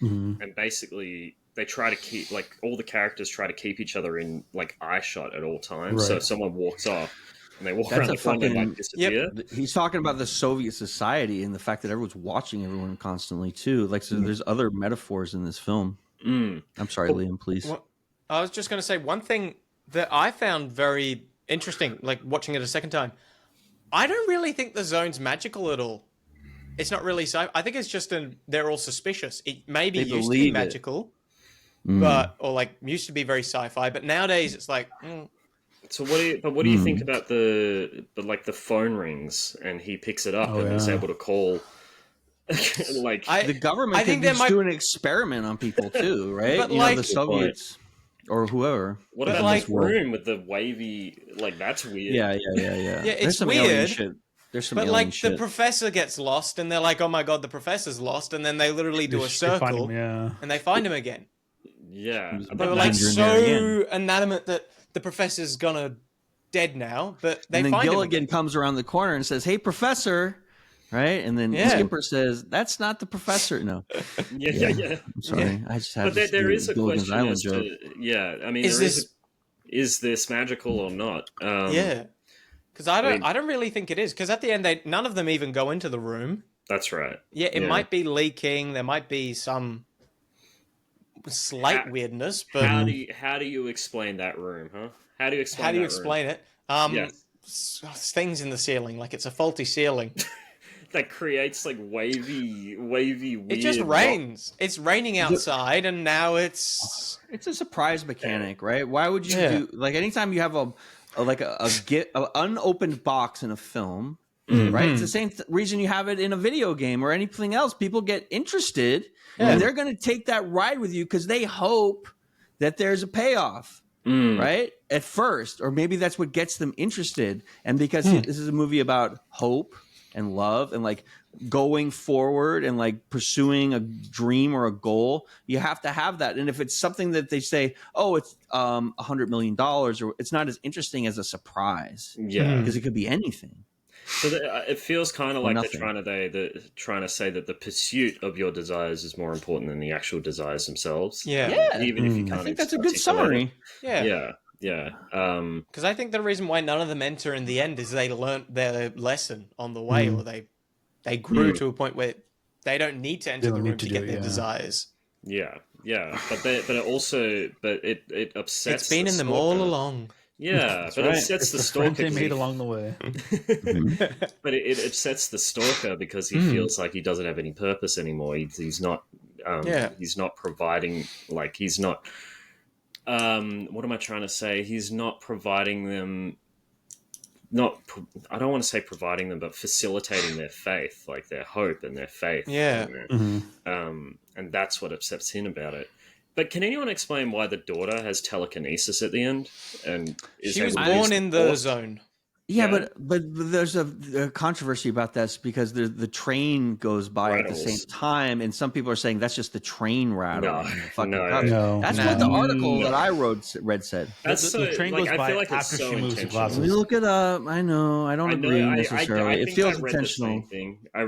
and basically they try to keep all the characters try to keep each other in eye shot at all times. Right. So if someone walks off and they walk around the corner and disappear. Yep. He's talking about the Soviet society and the fact that everyone's watching everyone constantly too. There's other metaphors in this film. I'm sorry, Liam, please. Well, I was just going to say one thing that I found very interesting, like watching it a second time. I don't really think the zone's magical at all. It's not really I think it's just they're all suspicious. It maybe used to be magical, or used to be very sci-fi, but nowadays it's like. So what do you think about the phone rings and he picks it up and is able to call? The government could be doing an experiment on people too, right? But the Soviets or whoever. What about this room with the wavy? That's weird. Yeah. Yeah, it's weird. There's some but shit. The professor gets lost and they're like, oh my god, the professor's lost, and then they literally do a circle and they find him again. Yeah. They were so inanimate that the professor's dead now, but they and then find Gilligan him comes around the corner and says, "Hey, professor," right? And then Skipper says, "That's not the professor." No. Yeah. I'm sorry, I just had. But there is a Gilligan's question Island as joke. to, I mean, is this magical or not? Because I don't really think it is. Because at the end, none of them even go into the room. That's right. Yeah, it might be leaking. There might be some slight weirdness, but how do you explain that room, huh? How do you explain it? things in the ceiling, like it's a faulty ceiling. That creates like wavy, weird. It just rains. It's raining outside, and now it's a surprise mechanic, right? Why would you do like anytime you have a unopened box in a film, right? It's the same reason you have it in a video game or anything else. People get interested, and they're going to take that ride with you because they hope that there's a payoff, right? At first, or maybe that's what gets them interested. And because this is a movie about hope and love and like going forward and like pursuing a dream or a goal, you have to have that. And if it's something that they say, oh, it's $100 million, or it's not as interesting as a surprise, because it could be anything. So it feels kind of like they're trying to say that the pursuit of your desires is more important than the actual desires themselves. Even if you can't. I think that's a good summary. Yeah. Because I think the reason why none of them enter in the end is they learnt their lesson on the way, or they grew to a point where they don't need to enter the room to get their desires. Yeah. But it upsets. It's been in them all along. Yeah, but it upsets the stalker. They made along the way. But it upsets the stalker because he feels like he doesn't have any purpose anymore. He's not. He's not providing. Like he's not. What am I trying to say? He's not providing them. I don't want to say providing them, but facilitating their faith, like their hope and their faith. Yeah. And that's what upsets him about it. But can anyone explain why the daughter has telekinesis at the end? And she was born in the zone. Yeah, but there's a controversy about this because the train goes by at the same time, and some people are saying that's just the train rattle. No. That's what the article that I read said. That's the train goes by after she moves the glasses. Let me look it up. I know. I don't agree necessarily. It feels intentional. I think I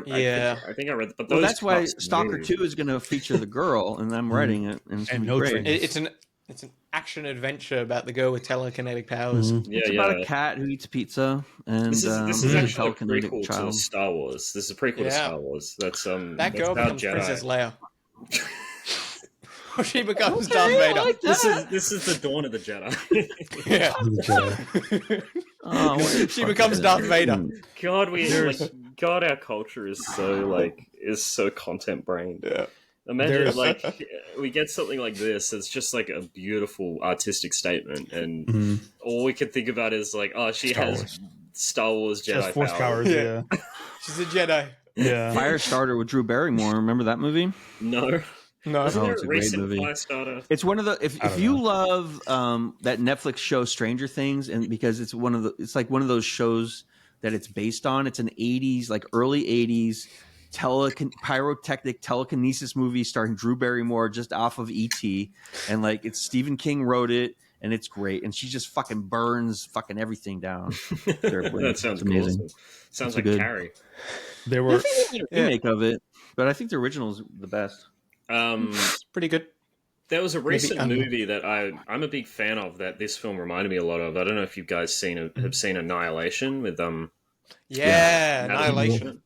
read. But that's why Stalker 2 is going to feature the girl, and I'm writing it, and it's going to be great. It's an action adventure about the girl with telekinetic powers. It's about a cat who eats pizza, and this is actually a telekinetic prequel child. to Star Wars. This is a prequel to Star Wars. That's that girl becomes Jedi. Princess Leia. Or she becomes Darth Vader. Like this is the dawn of the Jedi. She becomes Darth Vader. God, our culture is so content brained. Yeah. Imagine we get something like this. It's just like a beautiful artistic statement, and all we can think about is like, oh, she has Star Wars Jedi has Force powers. Yeah, she's a Jedi. Yeah, Firestarter with Drew Barrymore. Remember that movie? No. Isn't there it's a great recent movie. Firestarter? It's one of the if you love that Netflix show Stranger Things, and because it's like one of those shows that it's based on. It's an 80s, like early 80s pyrotechnic telekinesis movie starring Drew Barrymore just off of E.T. And like it's Stephen King wrote it, and it's great. And she just fucking burns fucking everything down. That sounds amazing. Awesome. Sounds like Carrie. There were a remake of it, but I think the original is the best. Pretty good. There was a recent movie that I'm a big fan of that this film reminded me a lot of. I don't know if you guys have seen Annihilation with Annihilation.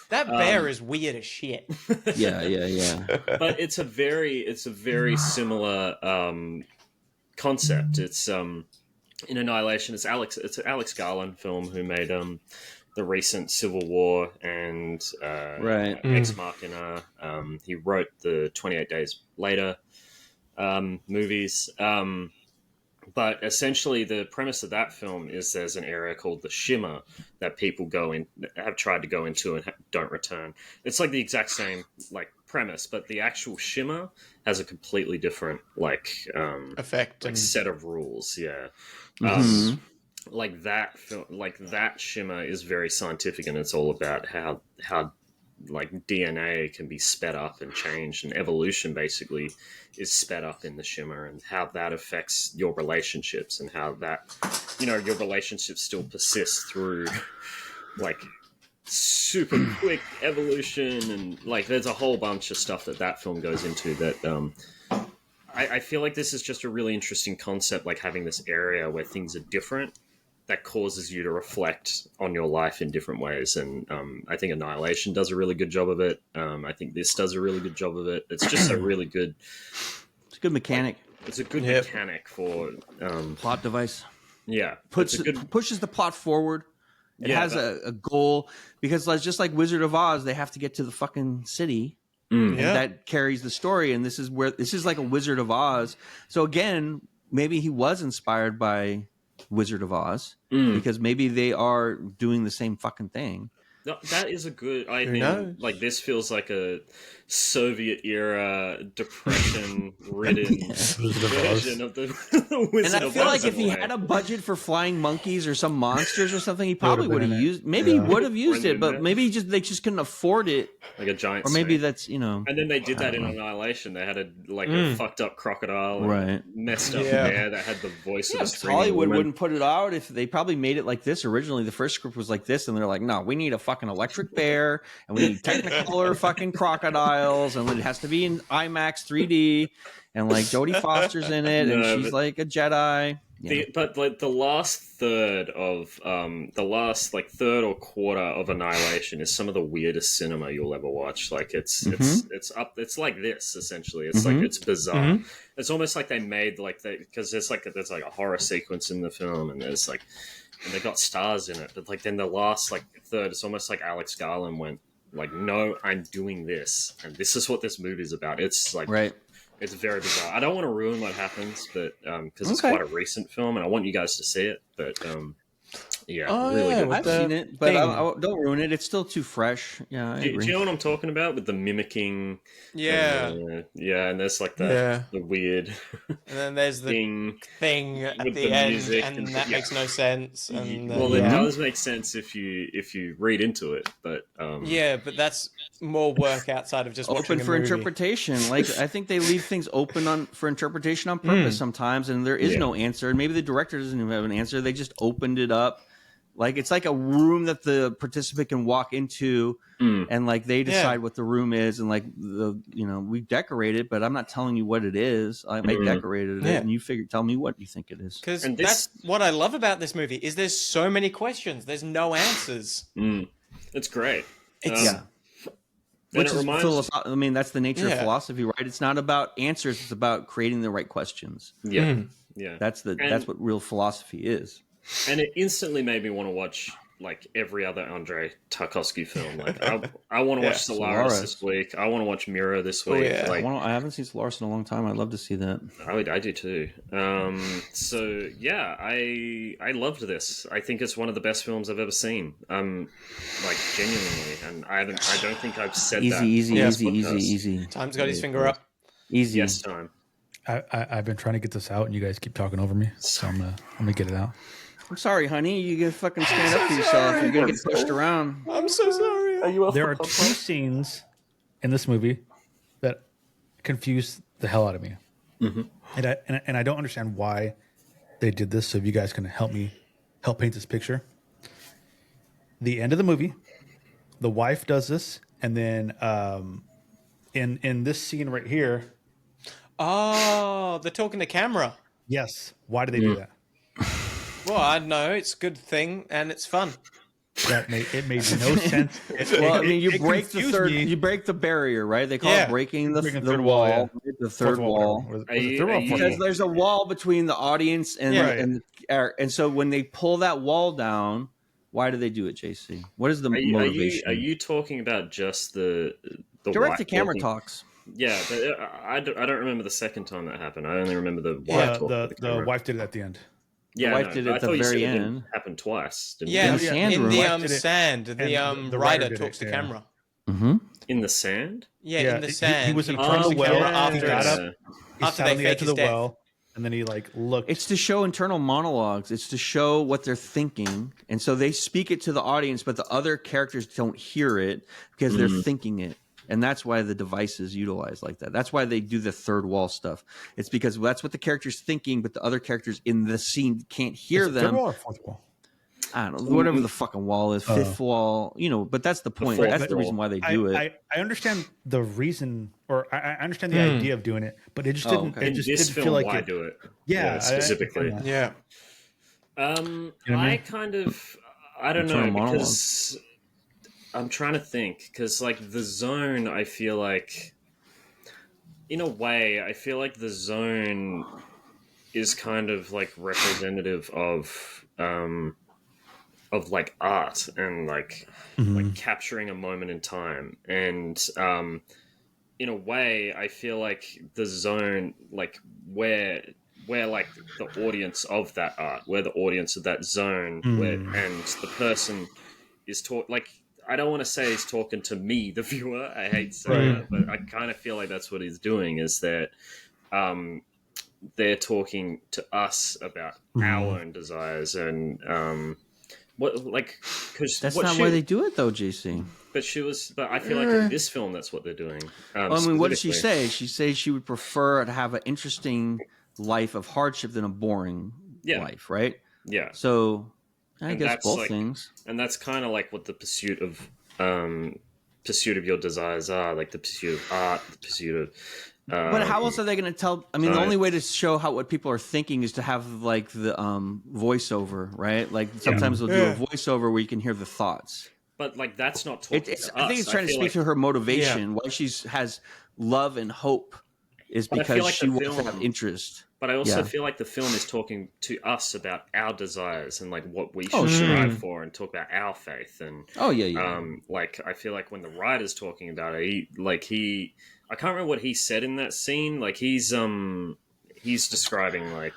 That bear is weird as shit. Yeah. But it's a very similar concept. It's in Annihilation. It's an Alex Garland film who made the recent Civil War and Ex Machina. He wrote the 28 Days Later movies. But essentially, the premise of that film is there's an area called the Shimmer that people have tried to go into and don't return. It's like the exact same like premise, but the actual Shimmer has a completely different effect, set of rules. Yeah, like that Shimmer is very scientific, and it's all about how like DNA can be sped up and changed, and evolution basically is sped up in the Shimmer, and how that affects your relationships, and how that, your relationships still persist through like super quick evolution, and like there's a whole bunch of stuff that film goes into that I feel like this is just a really interesting concept, like having this area where things are different that causes you to reflect on your life in different ways. And I think Annihilation does a really good job of it. I think this does a really good job of it. It's just a really good... It's a good mechanic. It's a good mechanic for... plot device. Yeah, pushes the plot forward. It has a goal, because just like Wizard of Oz, they have to get to the fucking city, and that carries the story. And this is like a Wizard of Oz. So again, maybe he was inspired by Wizard of Oz, because maybe they are doing the same fucking thing. No, that is a good. I mean, like this feels like a Soviet era depression-ridden version of the Wizard And I of feel Oz like if in a he way. had a budget for flying monkeys or some monsters or something, he probably would have used. Maybe he would have used it, but maybe they just couldn't afford it. Like a giant, or maybe snake. That's And then they did that in Annihilation. They had a fucked up crocodile, and Right. messed up bear that had the voice of a screaming Hollywood woman. wouldn't put it out if they probably made it like this originally. The first script was like this, and they're like, no, we need a fucking electric bear, and we need Technicolor fucking crocodiles, and it has to be in IMAX 3D, and like Jodie Foster's in it, and she's like a Jedi. But like the last third or quarter of Annihilation is some of the weirdest cinema you'll ever watch. Like it's like this essentially. It's like it's bizarre. It's almost like they made because there's like a horror sequence in the film, and there's like, and they got stars in it. But like then the last third, it's almost like Alex Garland went like, no, I'm doing this, and this is what this movie is about. It's like It's very bizarre. I don't want to ruin what happens, but because it's quite a recent film, and I want you guys to see it. But really good. I've seen it, but don't ruin it. It's still too fresh. Yeah, I agree. Do you know what I'm talking about with the mimicking? Yeah, and there's like the weird, and then there's the thing at the end, and that makes no sense. And it does make sense if you read into it, but but that's more work outside of just open for interpretation. Like I think they leave things open for interpretation on purpose sometimes, and there is no answer. And maybe the director doesn't even have an answer. They just opened it up. Like it's like a room that the participant can walk into, and like they decide what the room is, and like we decorate it, but I'm not telling you what it is. I decorated it, and you tell me what you think it is. Because that's what I love about this movie is there's so many questions, there's no answers. It's great. Which is I mean, that's the nature of philosophy, right? It's not about answers; it's about creating the right questions. Yeah. That's what real philosophy is. And it instantly made me want to watch like every other Andrei Tarkovsky film. Like I want to watch Solaris this week. I want to watch Mirror this week. I haven't seen Solaris in a long time. I'd love to see that. I do too. So yeah, I loved this. I think it's one of the best films I've ever seen. Like genuinely, and I don't think I've said that. Easy. Time's got his finger up. Easy. Yes, Time. I've been trying to get this out, and you guys keep talking over me, so I'm gonna get it out. I'm sorry, honey. You gotta fucking stand up for yourself. You're gonna get pushed around. I'm so sorry. There are two scenes in this movie that confuse the hell out of me, and I don't understand why they did this. So if you guys can help paint this picture. The end of the movie, the wife does this, and then in this scene right here. Oh, they're talking to camera. Yes. Why do they do that? Well, I don't know. It's a good thing, and it's fun. It made no sense. You break the third. You break the barrier, right? They call it breaking the wall. Yeah. The third wall. Because there's a wall between the audience and so when they pull that wall down, why do they do it, JC? What is the motivation? Are you talking about just the direct to camera talks? Yeah, but I don't remember the second time that happened. I only remember the wife. The wife did it at the end. Yeah, the wife did it at the very end. It happened twice. In the sand. The writer talks to camera. In the sand. Yeah, in the sand. He was in front of the well after he got up. He after sat on the edge of the death. well, and then he looked. It's to show internal monologues. It's to show what they're thinking, and so they speak it to the audience, but the other characters don't hear it because they're thinking it. And that's why the device is utilized like that. That's why they do the third wall stuff. It's because that's what the character's thinking, but the other characters in the scene can't hear them. Third wall or fourth wall? I don't know. Whatever the fucking wall is, fifth wall, but that's the point. That's the reason why they do it. I understand the reason, or I understand the idea of doing it, but it just didn't. It just didn't feel like why it. Do it. Yeah, specifically. Yeah. I don't know because. I'm trying to think because, the Zone, I feel like, in a way, the Zone is kind of like representative of like art and like capturing a moment in time. And in a way, I feel like the zone, like where like the audience of that art, where the audience of that zone, where and the person is like, I don't want to say he's talking to me, the viewer. I hate saying that, but I kind of feel like that's what he's doing. Is that they're talking to us about our own desires and what, like, because That's not why they do it, though, JC. But I feel like in this film, that's what they're doing. I mean, what did she say? She says she would prefer to have an interesting life of hardship than a boring life, right? Yeah. So I guess both like, things. And that's kind of like what the pursuit of your desires are, like the pursuit of art, the pursuit of. But how else are they going to tell? I mean, the only way to show what people are thinking is to have like the voiceover, right? Like sometimes they'll do a voiceover where you can hear the thoughts. But like that's not talking to us. I think it's trying to speak to her motivation. Why she has love and hope is because like she wants to have interest. But I also feel like the film is talking to us about our desires and like what we should strive for, and talk about our faith. And like I feel like when the writer's talking about it, I can't remember what he said in that scene. Like he's describing like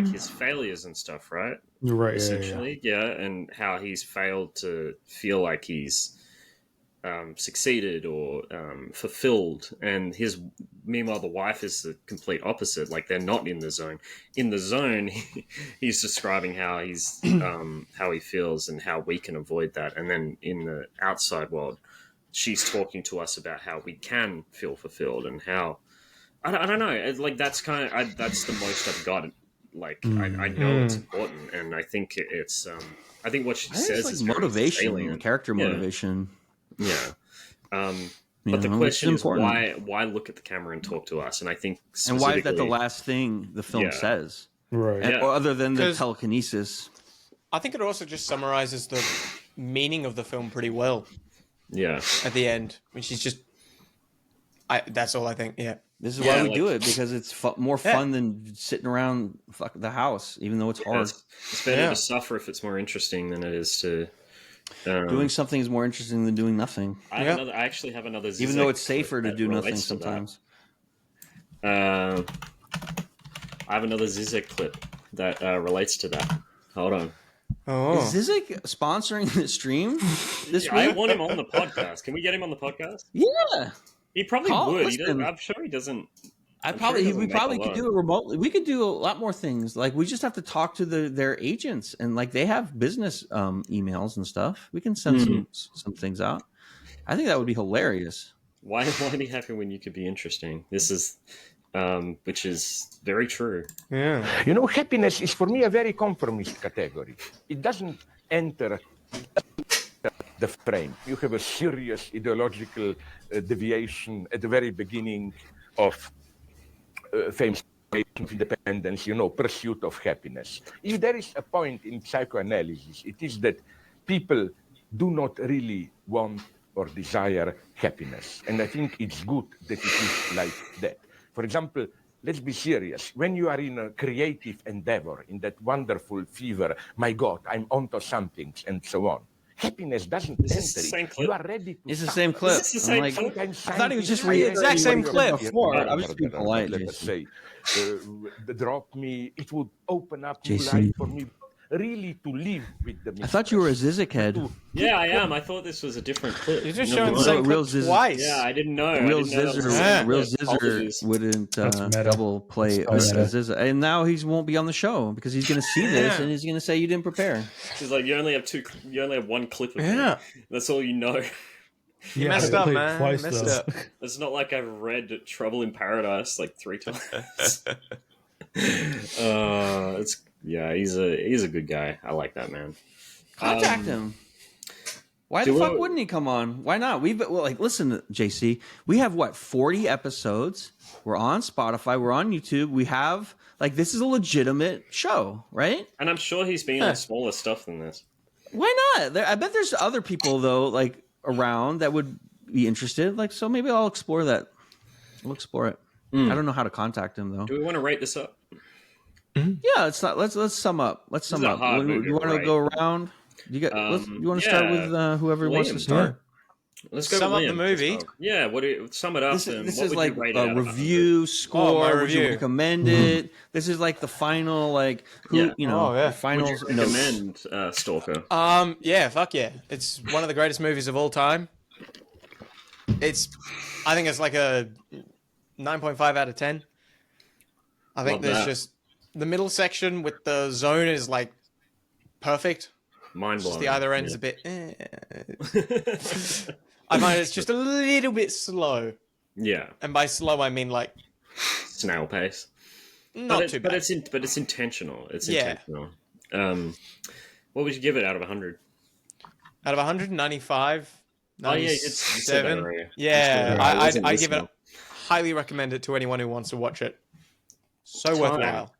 his failures and stuff, right? Right. Essentially, and how he's failed to feel like he's succeeded or fulfilled, and meanwhile the wife is the complete opposite. Like they're not in the zone. In the zone, he's describing how he's how he feels and how we can avoid that. And then in the outside world, she's talking to us about how we can feel fulfilled and how I don't know. It's like that's kind of that's the most I've got. Like I know it's important, and I think it's I think what she says like is motivation, character motivation. Yeah. But the question is why look at the camera and talk to us? And I think and why is that the last thing the film says? Right. And, or other than the telekinesis. I think it also just summarizes the meaning of the film pretty well. Yeah. At the end, when she's just, that's all I think. Yeah. This is why we do it, because it's more fun than sitting around the house, even though it's hard. It's better to suffer if it's more interesting than it is to. Doing something is more interesting than doing nothing. I actually have another. Zizek, even though it's safer to do nothing sometimes. I have another Zizek clip that relates to that. Hold on. Oh. Is Zizek sponsoring the stream this week? I want him on the podcast. Can we get him on the podcast? Yeah. He probably would. I'm sure he doesn't. We probably could do it remotely. We could do a lot more things. Like we just have to talk to their agents, and like they have business emails and stuff. We can send some things out. I think that would be hilarious. Why be happy when you could be interesting? This is, which is very true. Yeah. You know, happiness is for me a very conformist category. It doesn't enter the frame. You have a serious ideological deviation at the very beginning of famous independence, pursuit of happiness. If there is a point in psychoanalysis, it is that people do not really want or desire happiness. And I think it's good that it is like that. For example, let's be serious. When you are in a creative endeavor, in that wonderful fever, my God, I'm onto something, and so on. Happiness doesn't enter it. You are ready to. It's the same clip. It's the same clip. I thought he was just the exact same clip. I was just being polite. Let us say, drop me. It would open up new JC. life for me. Really, to live with the. I thought you were a Zizek head. Yeah, I am. I thought this was a different clip. You're just showing the same real clip Zizek. twice. Yeah, I didn't know. Real Zizzer wouldn't double play a Zizzer, and now he won't be on the show because he's going to see this and he's going to say you didn't prepare. She's like, you only have one clip of me. That's all you know. You messed up, man. Twice, messed up. It's not like I've read Trouble in Paradise like 3 times. He's a good guy. I like that man. Contact him. Why the fuck wouldn't he come on? Why not? Listen, JC, we have 40 episodes. We're on Spotify. We're on YouTube. We have this is a legitimate show, right? And I'm sure he's been on smaller stuff than this. Why not? I bet there's other people though, around that would be interested. So maybe I'll explore that. We'll explore it. I don't know how to contact him though. Do we want to rate this up? Yeah, it's not. Let's sum up. Let's sum is a up. hard movie You want to to rate. go around? You want to start with whoever wants to Liam. start. Let's go Sum with up the Liam. movie. Yeah, what do you sum it up? This and is what would like you rate it a out of 100? review score. Oh, my Would you review. recommend it? This is like the final, like who Yeah. you know, Oh, yeah. the final Would you notes. recommend Stalker? Yeah, fuck yeah. It's one of the greatest movies of all time. I think it's like a 9.5 out of 10. I think Love there's that. just the middle section with the zone is like perfect. Mind Just blowing. the other end's a bit. I find it's just a little bit slow, Yeah, and by slow I mean like snail pace. not too bad. But it's intentional. It's Yeah. intentional. What would you give it out of 100? Out of 195, Oh, yeah, you said that 97. already. Yeah, I wasn't I give it. listening. Highly recommend it to anyone who wants to watch it. So Time. worthwhile.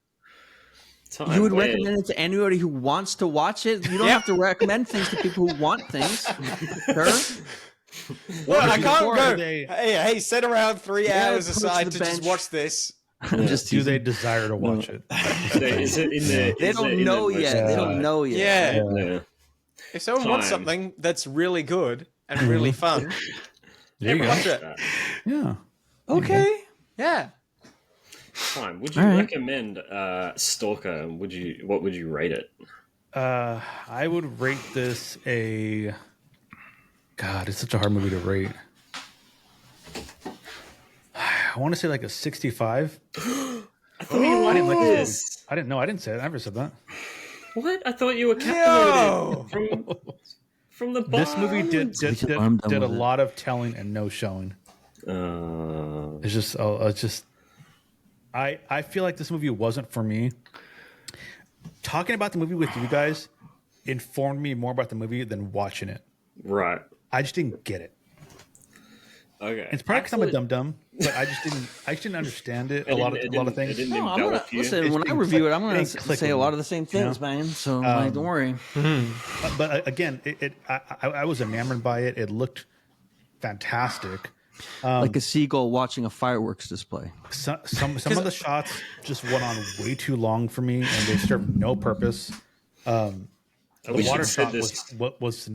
Time. You would Where- recommend it to anybody who wants to watch it. You don't Yeah. have to recommend things to people who want things. Sir? Well, I can't before go. they- Hey, set around 3 Yeah, hours put it to aside the to just bench. watch this. I'm just Do they teasing. desire to watch it? Is it in the? They is it don't in know the yet. most- They don't know yet. Yeah. Yeah. If someone wants Time. something that's really good and really fun, There you go. watch it. Yeah. Okay. Yeah. Time. Would you All right. recommend Stalker? What would you rate it? I would rate this a. God, it's such a hard movie to rate. I want to say like a 65. I didn't like this. I didn't know. I didn't say it. I never said that. What? I thought you were No. captivated from the This movie did I'm done a with it. lot of telling and no showing. It's just. I feel like this movie wasn't for me. Talking about the movie with you guys informed me more about the movie than watching it. right. I just didn't get it. Okay. It's probably because I'm a dum dum, but I just didn't understand it. A lot of things. It didn't No, I'm gonna, envelop you. listen, It's when I been review click- it, I'm going it to ain't click say a with lot me, of the same things, man. So don't worry. But again, I was enamored by it. It looked fantastic. Like a seagull watching a fireworks display. Some of the shots just went on way too long for me, and they served no purpose. The wish water you'd said shot this.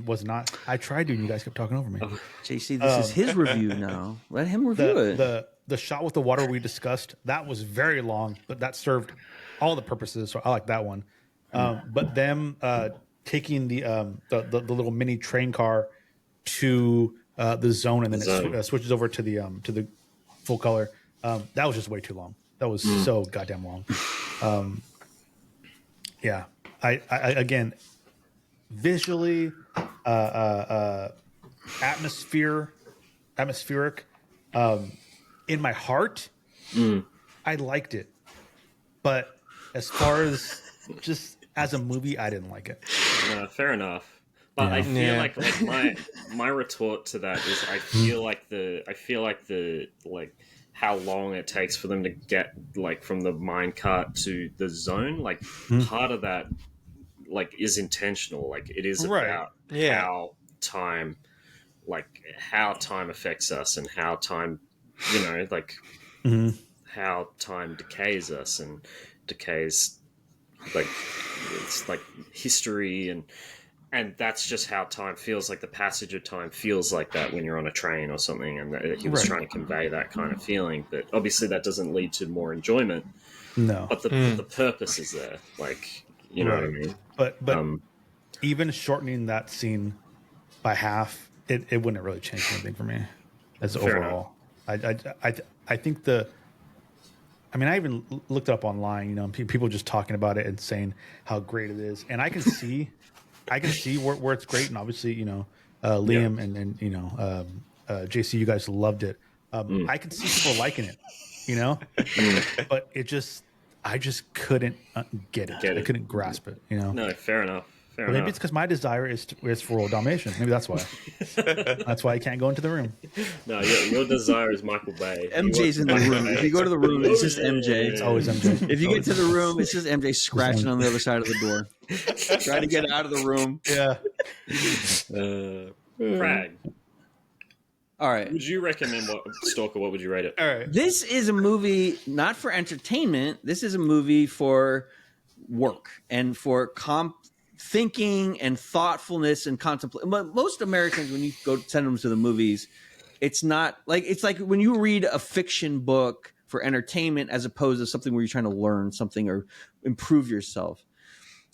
was not. I tried to, and you guys kept talking over me. JC, this is his review now. Let him review it. The shot with the water we discussed, that was very long, but that served all the purposes. So I like that one. But them taking the little mini train car to the zone, and then it switches over to the full color. That was just way too long. That was so goddamn long. Yeah, I again, visually, atmospheric. In my heart, I liked it, but as far as just as a movie, I didn't like it. Fair enough. But I feel like my retort to that is I feel like the how long it takes for them to get like from the minecart to the zone, like part of that like is intentional. Like it is about how time affects us and how time, how time decays us and decays, like it's like history and that's just how time feels. Like the passage of time feels like that when you're on a train or something, and he was trying to convey that kind of feeling, but obviously that doesn't lead to more enjoyment. No, but the purpose is there, like, you know what I mean. But even shortening that scene by half, it wouldn't have really changed anything for me as overall. I think I even looked it up online, people just talking about it and saying how great it is, and I can see where it's great, and obviously Liam and JC, you guys loved it. I can see people liking it, but I just couldn't get it. I couldn't grasp it. No, fair enough. But maybe it's because my desire is for World Dalmatian. Maybe that's why. That's why I can't go into the room. No, your desire is Michael Bay. MJ's in the room. If you go to the room, it's just MJ. It's always MJ. If you get to the room, it's just MJ scratching on the other side of the door, trying to get out of the room. Yeah. Prag. All right. Would you recommend Stalker? What would you rate it? All right. This is a movie not for entertainment. This is a movie for work and for thinking and thoughtfulness and contemplation. But most Americans, when you go send them to the movies, it's not like it's like when you read a fiction book for entertainment as opposed to something where you're trying to learn something or improve yourself.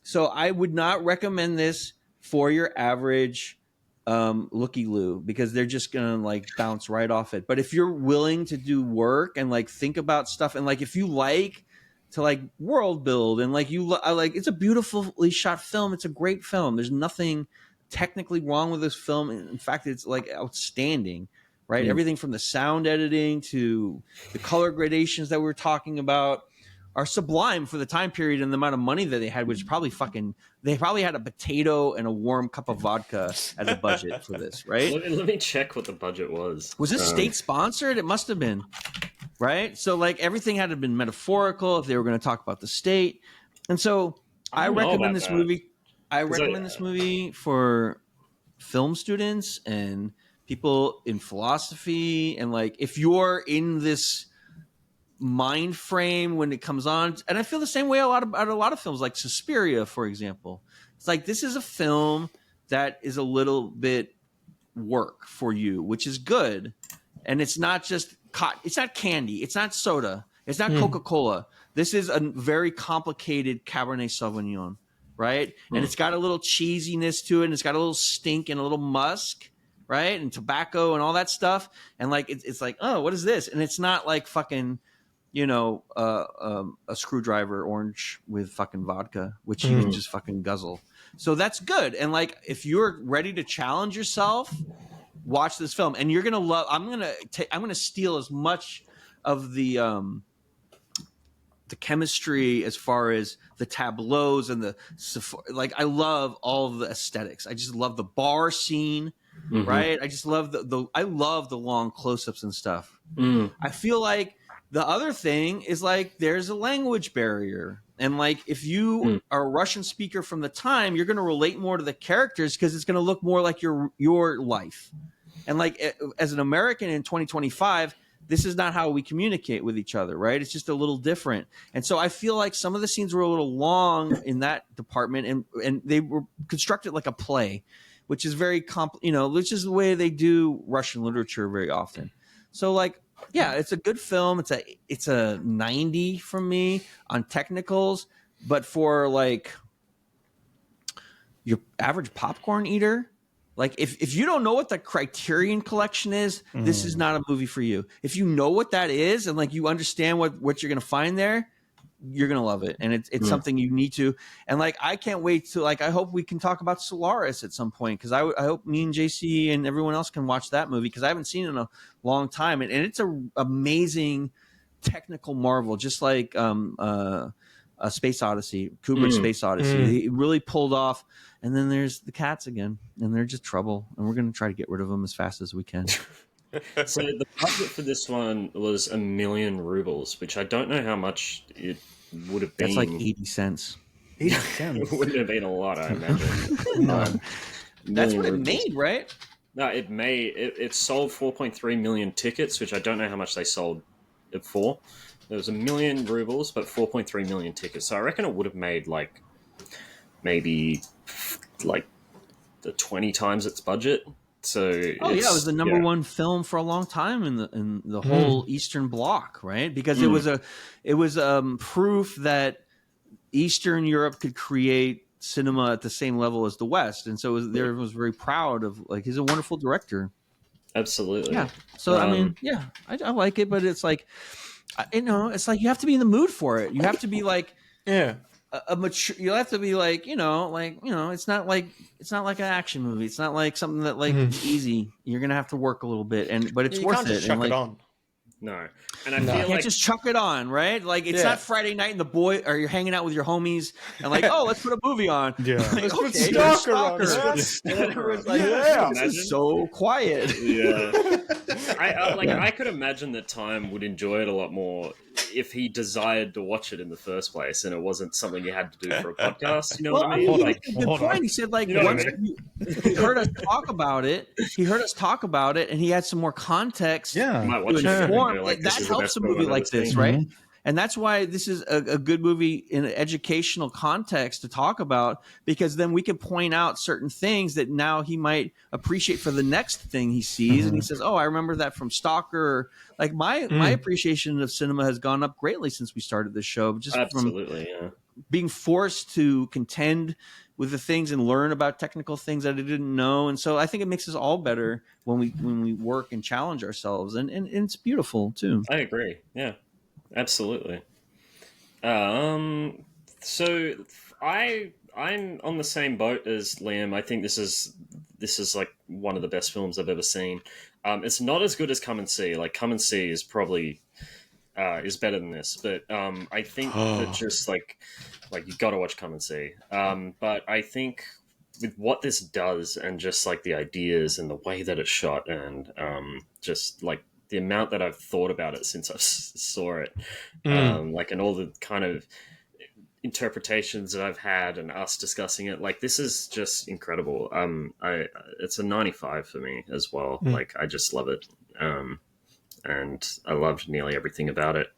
So I would not recommend this for your average looky-loo, because they're just gonna like bounce right off it. But if you're willing to do work and like think about stuff, and like if you like to like world build and like it's a beautifully shot film, it's a great film, there's nothing technically wrong with this film. In fact, it's like outstanding, right? Everything from the sound editing to the color gradations that we were talking about are sublime for the time period and the amount of money that they had, which probably they probably had a potato and a warm cup of vodka as a budget for this, right? Let me check what the budget was. Was this state sponsored? It must have been, right? So like everything had to have been metaphorical if they were going to talk about the state. And so I recommend this movie. I recommend this movie for film students and people in philosophy, and like if you're in this mind frame when it comes on. And I feel the same way about a lot of films, like Suspiria, for example. It's like this is a film that is a little bit work for you, which is good. And it's not just it's not candy, it's not soda, it's not Coca-Cola. This is a very complicated Cabernet Sauvignon, right? And it's got a little cheesiness to it, and it's got a little stink and a little musk, right? And tobacco and all that stuff. And like it's like, oh, what is this? And it's not like fucking a screwdriver orange with fucking vodka, which you can just fucking guzzle. So that's good. And like, if you're ready to challenge yourself, watch this film, and you're gonna love. I'm gonna steal as much of the chemistry as far as the tableaus and like. I love all of the aesthetics. I just love the bar scene, right? I just love I love the long close-ups and stuff. I feel like. The other thing is like there's a language barrier, and like if you are a Russian speaker from the time, you're going to relate more to the characters because it's going to look more like your life. And like as an American in 2025, this is not how we communicate with each other, right? It's just a little different. And so I feel like some of the scenes were a little long in that department, and they were constructed like a play, which is very which is the way they do Russian literature very often. So like. Yeah, it's a good film. It's a 90 from me on technicals, but for like your average popcorn eater, like if you don't know what the Criterion Collection is, this is not a movie for you. If you know what that is and like you understand what you're gonna find there, you're gonna love it, and it's something you need to. And like I can't wait to like I hope we can talk about Solaris at some point, because I hope me and JC and everyone else can watch that movie, because I haven't seen it in a long time, and it's a amazing technical marvel, just like a Space Odyssey, Kubrick's Space Odyssey. He really pulled off. And then there's the cats again, and they're just trouble, and we're gonna try to get rid of them as fast as we can. So the budget for this one was 1 million rubles, which I don't know how much it would have been. That's like 80 cents. 80 cents. It wouldn't have been a lot, I imagine. That's what it made, right? No, it sold 4.3 million tickets, which I don't know how much they sold it for. There was 1 million rubles, but 4.3 million tickets. So I reckon it would have made like maybe like the 20 times its budget. So it was the number one film for a long time in the whole Eastern Bloc, right? Because it was proof that Eastern Europe could create cinema at the same level as the West, and so was very proud of like he's a wonderful director. Absolutely, yeah. So I mean, yeah, I like it, but it's like it's like you have to be in the mood for it. You have to be like a mature. You'll have to be like it's not like an action movie. It's not like something that like is easy. You're gonna have to work a little bit, but it's worth can't just it. chuck And, it on. No, and I feel you can't like just chuck it on, right? Like it's not Friday night and or you're hanging out with your homies and like, oh, let's put a movie on. Yeah, like, let's put okay, Stalker on. Everyone's like, this is so quiet. Yeah, I could imagine that Time would enjoy it a lot more if he desired to watch it in the first place, and it wasn't something you had to do for a podcast. You know what I Well, mean? he Like, made a good point. He said, like, You know what once I mean? he heard us talk about it, and he had some more context. Yeah. you might To watch it. inform. Like, this That is the helps best a film movie I've like ever this, seen. right? And that's why this is a good movie in an educational context to talk about, because then we can point out certain things that now he might appreciate for the next thing he sees. And he says, oh, I remember that from Stalker. Like my appreciation of cinema has gone up greatly since we started this show, just Absolutely, from being forced to contend with the things and learn about technical things that I didn't know. And so I think it makes us all better when we work and challenge ourselves. And it's beautiful too. I agree. Yeah, absolutely. So I'm on the same boat as Liam. I think this is like one of the best films I've ever seen. It's not as good as Come and See. Like, Come and See is probably is better than this, but I think that just like you got to watch Come and See. But I think with what this does, and just like the ideas and the way that it's shot, and just like the amount that I've thought about it since I saw it, like, and all the kind of interpretations that I've had and us discussing it, like, this is just incredible. It's a 95 for me as well. Like, I just love it. And I loved nearly everything about it.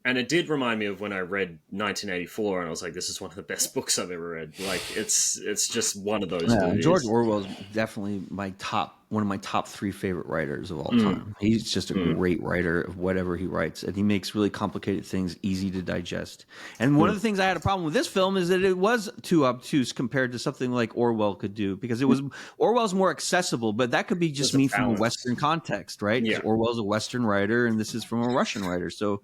And it did remind me of when I read 1984, and I was like, this is one of the best books I've ever read. Like, it's just one of those movies. George Orwell is definitely one of my top 3 favorite writers of all time. He's just a great writer of whatever he writes, and he makes really complicated things easy to digest. And one of the things I had a problem with this film is that it was too obtuse compared to something like Orwell could do, because it was Orwell's more accessible, but that could be just me from a Western context, right? Yeah. Orwell's a Western writer, and this is from a Russian writer, so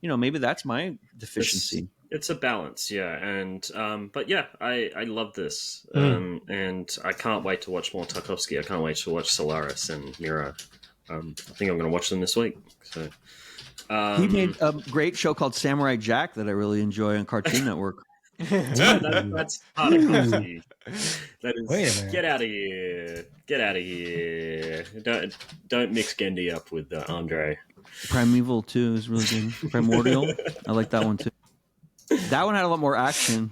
maybe that's my deficiency. It's a balance, yeah, and but yeah, I love this, and I can't wait to watch more Tarkovsky. I can't wait to watch Solaris and Mira. I think I'm going to watch them this week. So he made a great show called Samurai Jack that I really enjoy on Cartoon Network. that's Tarkovsky. That is. Wait a minute. Get out of here! Get out of here! Don't mix Gendy up with Andrei. Primeval too is really good. Primordial, I like that one too. That one had a lot more action.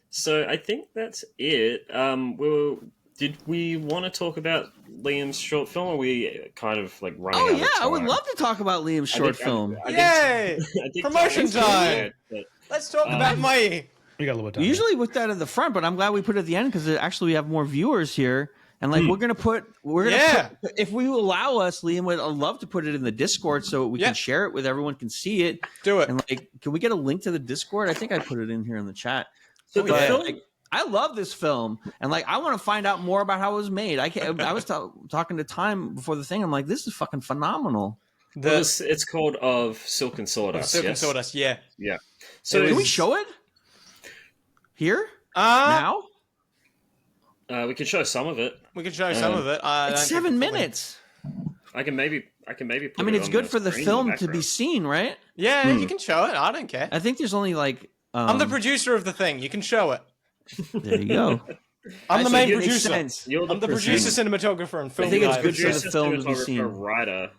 So I think that's it. Did we want to talk about Liam's short film, or are we kind of like running out of time? I would love to talk about Liam's short film. Yay! Promotion time! Let's talk about my... We got a little bit of time. We usually put that at the front, but I'm glad we put it at the end, because actually we have more viewers here. And like we're gonna put, if we allow us, Liam would love to put it in the Discord so we can share it with everyone, can see it. Do it. And like, can we get a link to the Discord? I think I put it in here in the chat. So the film, I love this film, and like I want to find out more about how it was made. I was talking to Time before the thing. I'm like, this is fucking phenomenal. it's called Of Silk and Sawdust. Silk and Sawdust, yeah. So can we show it here now? We can show some of it. We can show some of it. It's 7 minutes. I can maybe. Put it's on good for the screen in film to be background. seen, right? Yeah, you can show it. I don't care. I think there's only like. I'm the producer of the thing. You can show it. There you go. I'm the main producer. You're I'm the producer, cinematographer, and film I think it's guy. good for the film to be seen. Writer.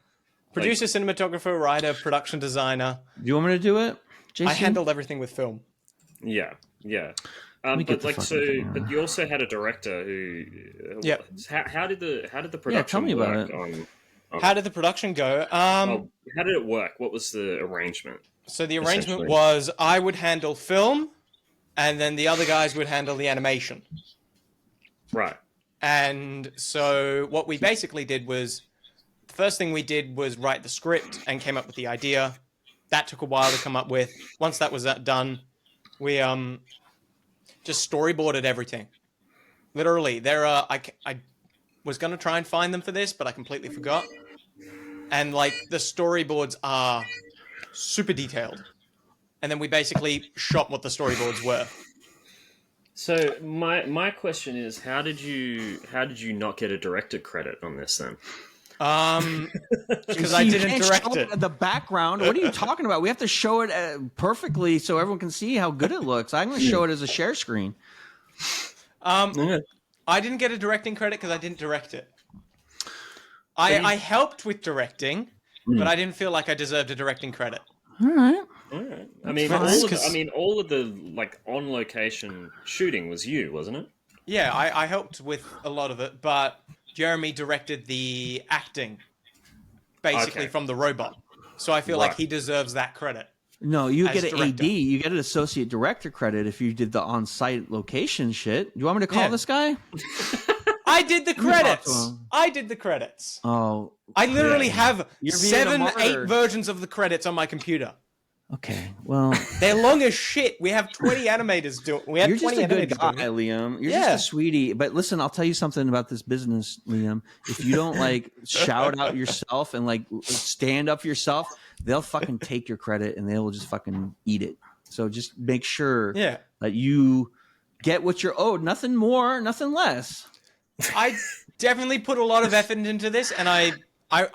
Producer, cinematographer, writer, production designer. Do you want me to do it, Jason? I handled everything with film. Yeah. get But like, the fucking camera. but you also had a director who. Yep. How did the production? tell me about work it. How did the production go? How did it work? What was the arrangement? So the arrangement essentially? was I would handle film, and then the other guys would handle the animation. Right. And so what we basically did was, the first thing we did was write the script and came up with the idea. That took a while to come up with. Once that was done, we just storyboarded everything. Literally, I was going to try and find them for this, but I completely forgot. And like the storyboards are super detailed. And then we basically shot what the storyboards were. So my question is, how did you not get a director credit on this then? Because I didn't direct it. The background. What are you talking about? We have to show it perfectly so everyone can see how good it looks. I'm going to show it as a share screen. I didn't get a directing credit because I didn't direct it. I helped with directing, but I didn't feel like I deserved a directing credit. All right. All right. I mean, all of the like on location shooting was you, wasn't it? Yeah, I helped with a lot of it, but Jeremy directed the acting, basically from the robot. So I feel like he deserves that credit. No, you get an director. AD. You get an associate director credit if you did the on-site location shit. You want me to call this guy? I did the credits. Oh, I literally have You're being a 7, martyr. 8 versions of the credits on my computer. okay. Well, They're long as shit. We have 20 animators doing. We have you're just 20 a good animators guy, doing it. Liam. You're just a sweetie. But listen, I'll tell you something about this business, Liam. If you don't like shout out yourself and like stand up for yourself, they'll fucking take your credit and they will just fucking eat it. So just make sure that you get what you're owed. Nothing more, nothing less. I definitely put a lot of effort into this, and I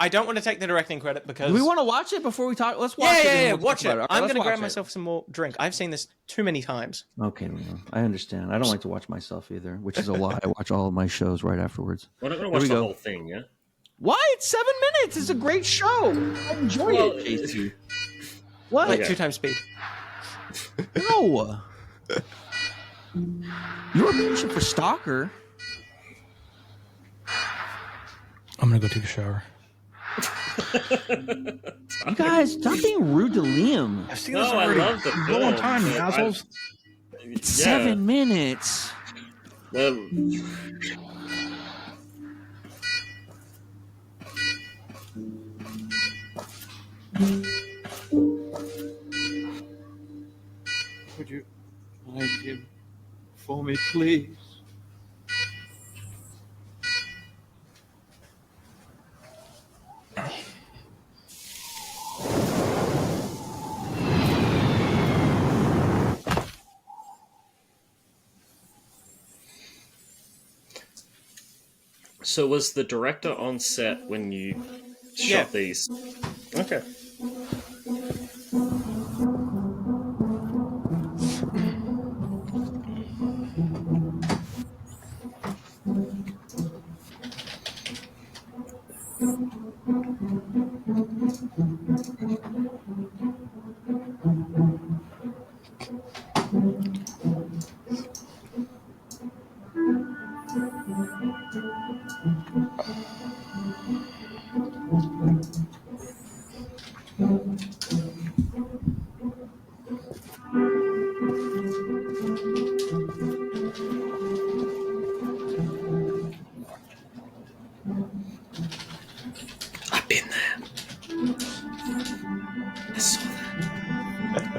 don't want to take the directing credit because... Do we want to watch it before we talk? Let's watch it. Yeah, We'll watch it. Right, I'm going to grab it. myself some more drink. I've seen this too many times. Okay, Liam. I understand. I don't like to watch myself either, which is a lie. I watch all of my shows right afterwards. We're not going to watch the whole thing, yeah? Why? It's 7 minutes. It's a great show. I enjoy it, JC. What? Like 2 times speed. No. You were pushing for Stalker. I'm gonna go take a shower. You guys, stop being rude to Liam. I've seen this already. I love the film. Go on time, you assholes. It's 7 minutes. Well, Would you light him for me, please? so was the director on set when you shot these? Okay. I've been there. I saw that.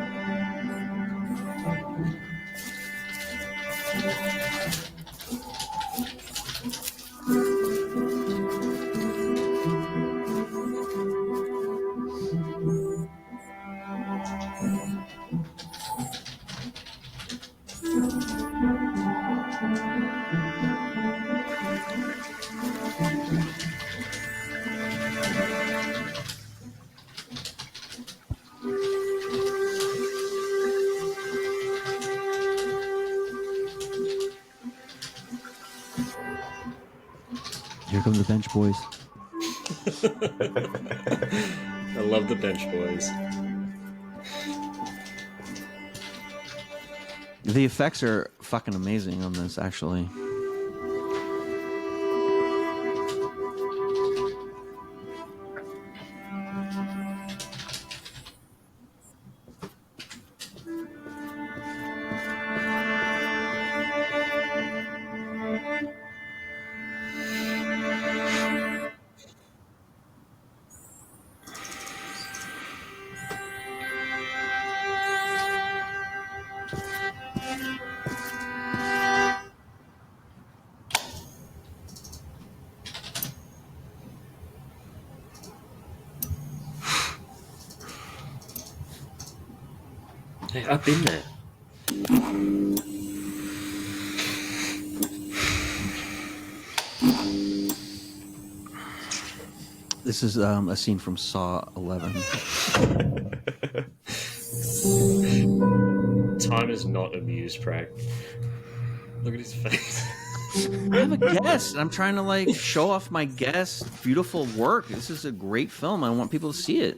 Here come the bench boys. I love the bench boys. The effects are fucking amazing on this, actually. Hey, I've been there. This is a scene from Saw 11. Time is not amused, Prag. Look at his face. I have a guest, and I'm trying to like show off my guest's beautiful work. This is a great film. I want people to see it.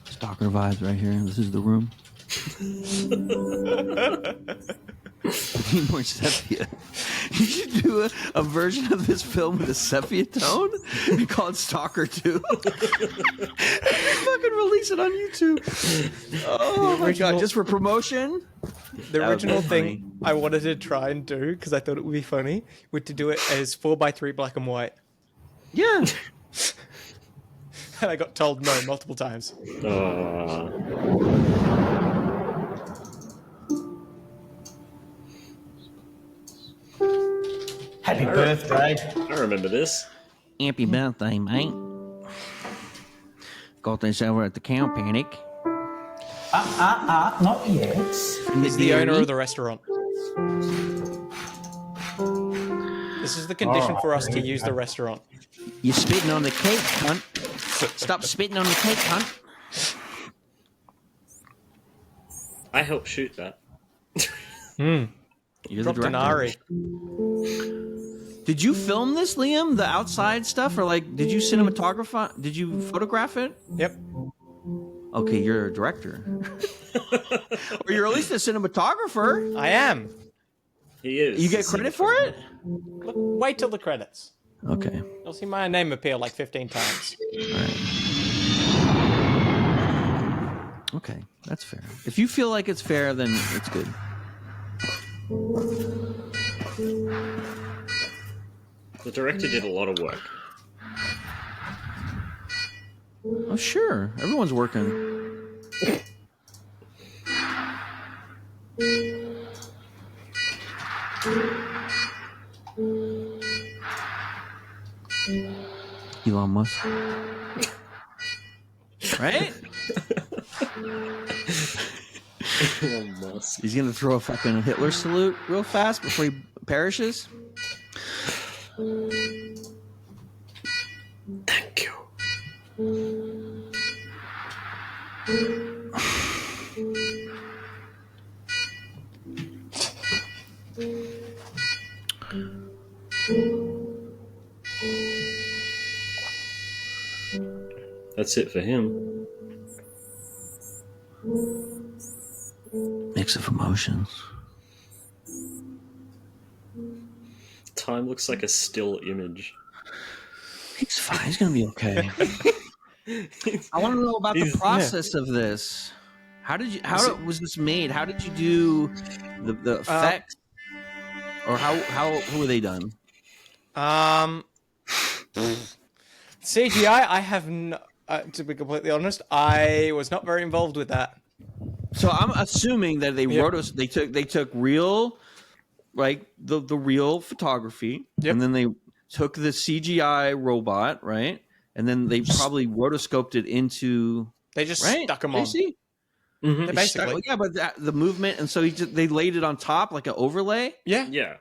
Stalker vibes right here. This is the room. I need more sepia. You should do a version of this film with a sepia tone and call it Stalker 2. And fucking release it on YouTube. Oh my god, just for promotion? The original thing I wanted to try and do, because I thought it would be funny, would to do it as 4:3 black and white. Yeah. And I got told no multiple times. Happy birthday. I remember this. Happy birthday, mate. Got this over at the Cow Panic. Not yet. He's the owner of the restaurant. This is the condition for us to use the restaurant. You're spitting on the cake, cunt. Stop spitting on the cake, cunt. I helped shoot that. You're Dropped the an director. Ari. Did you film this, Liam? The outside stuff, or like, did you cinematograph? Did you photograph it? Yep. Okay, you're a director, or you're at least a cinematographer. I am. He is. You get credit for it? Wait till the credits. Okay. You'll see my name appear like 15 times. Okay, that's fair. If you feel like it's fair, then it's good. The director did a lot of work. Oh, sure. Everyone's working. Elon Musk. Right? Elon Musk. He's gonna throw a fucking Hitler salute real fast before he perishes. Thank you. That's it for him. Mix of emotions. Time looks like a still image. He's fine. He's gonna be okay. I want to know about the process of this. How was this made? How did you do the effects? Or who were they done? CGI, I have to be completely honest, I was not very involved with that. So I'm assuming that they they took real, like the real photography, and then they took the CGI robot, right? And then they probably rotoscoped it into. They just stuck them on. Mm-hmm. They basically, but the movement, and so they laid it on top like an overlay. Yeah.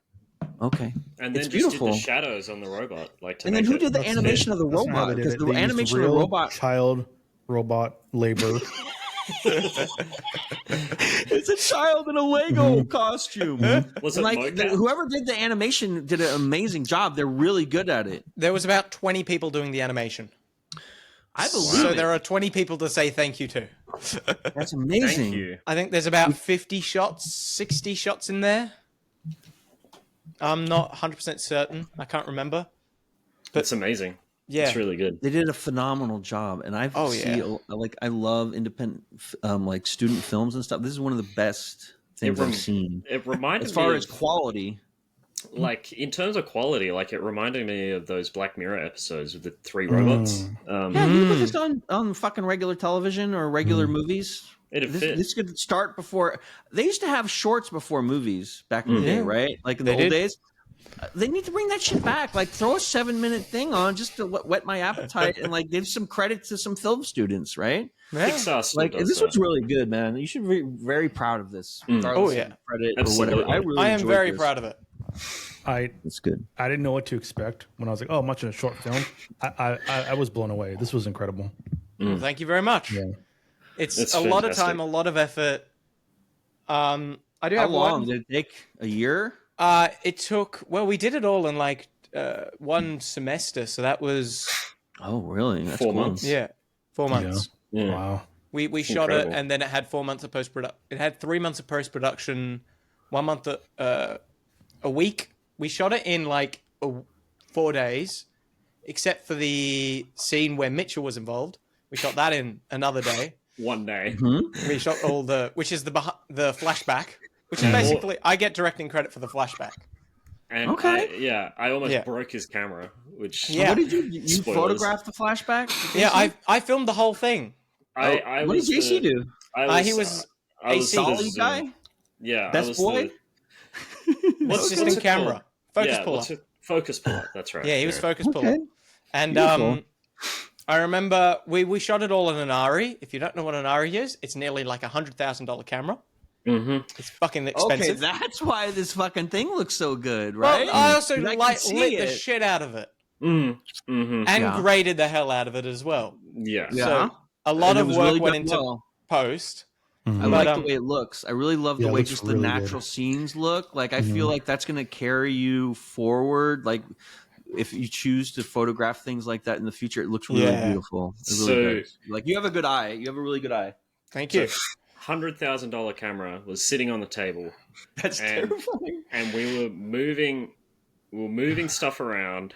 Okay. And then it's just beautiful. did the shadows on the robot. And then who did the animation of the robot? Because the animation of the robot, child robot labor. It's a child in a Lego costume. Was it like whoever did the animation did an amazing job. They're really good at it. There was about 20 people doing the animation. I believe so. There are 20 people to say thank you to. That's amazing. Thank you. I think there's about 50 shots, 60 shots in there. I'm not 100% certain. I can't remember. But it's amazing. Yeah, it's really good. They did a phenomenal job, and I I love independent like student films and stuff. This is one of the best things I've seen. It reminded me as far as quality. Like in terms of quality, like it reminded me of those Black Mirror episodes with the 3 robots. Yeah, you put this on fucking regular television or regular movies. This could start before. They used to have shorts before movies back in the day, right? Like in the old days. They need to bring that shit back. Like, throw a 7-minute thing on just to whet my appetite and like give some credit to some film students, right? Yeah. Pixar still Like, does this that. was really good, man. You should be very proud of this. Oh, yeah. Of credit Absolutely. or whatever. I am enjoyed very this. proud of it. It's good. I didn't know what to expect when I was like, oh, I'm watching a short film. I was blown away. This was incredible. Well, thank you very much. Yeah. It's a lot of time, a lot of effort. I do How have long one. did it take? A year? It took. Well, we did it all in like one semester, so that was Oh, really? That's 4 cool. months. 4 months. Yeah. Wow. We shot it, incredible. and then it had 4 months of post production. It had 3 months of post production, 1 month a week. We shot it in like 4 days, except for the scene where Mitchell was involved. We shot that in another day. One day. We shot all which is the flashback, which is basically I get directing credit for the flashback. And Okay. I almost Yeah. broke his camera, which Yeah. What did you Spoilers. photograph the flashback? Yeah, I filmed the whole thing. I What was did JC the- do? He was I a was Solid the- guy? Yeah, I Best was boy? What's assistant it camera, called? focus Yeah, puller. what's it- focus puller. That's right. Yeah, he was focus puller. Okay. And Beautiful. I remember we shot it all in an Ari. If you don't know what an Ari is, it's nearly like $100,000 camera. Mm-hmm. It's fucking Okay, expensive. that's why this fucking thing looks so good, right? Well, I also 'Cause I can see lit the it. shit out of it Mm-hmm. and Yeah. graded the hell out of it as well. Yeah. Yeah. So a lot And it of was work really went done into well. post. I Mhm. like But, the way it looks. I really love the Yeah, it way looks just really the good. natural scenes look. Like, I feel like that's going to carry you forward. Like, if you choose to photograph things like that in the future, it looks really Yeah. beautiful. It really So- does. Like, you have a good eye. You have a really good eye. Thank you. $100,000 camera was sitting on the table, That's And- terrifying. and we were moving stuff around.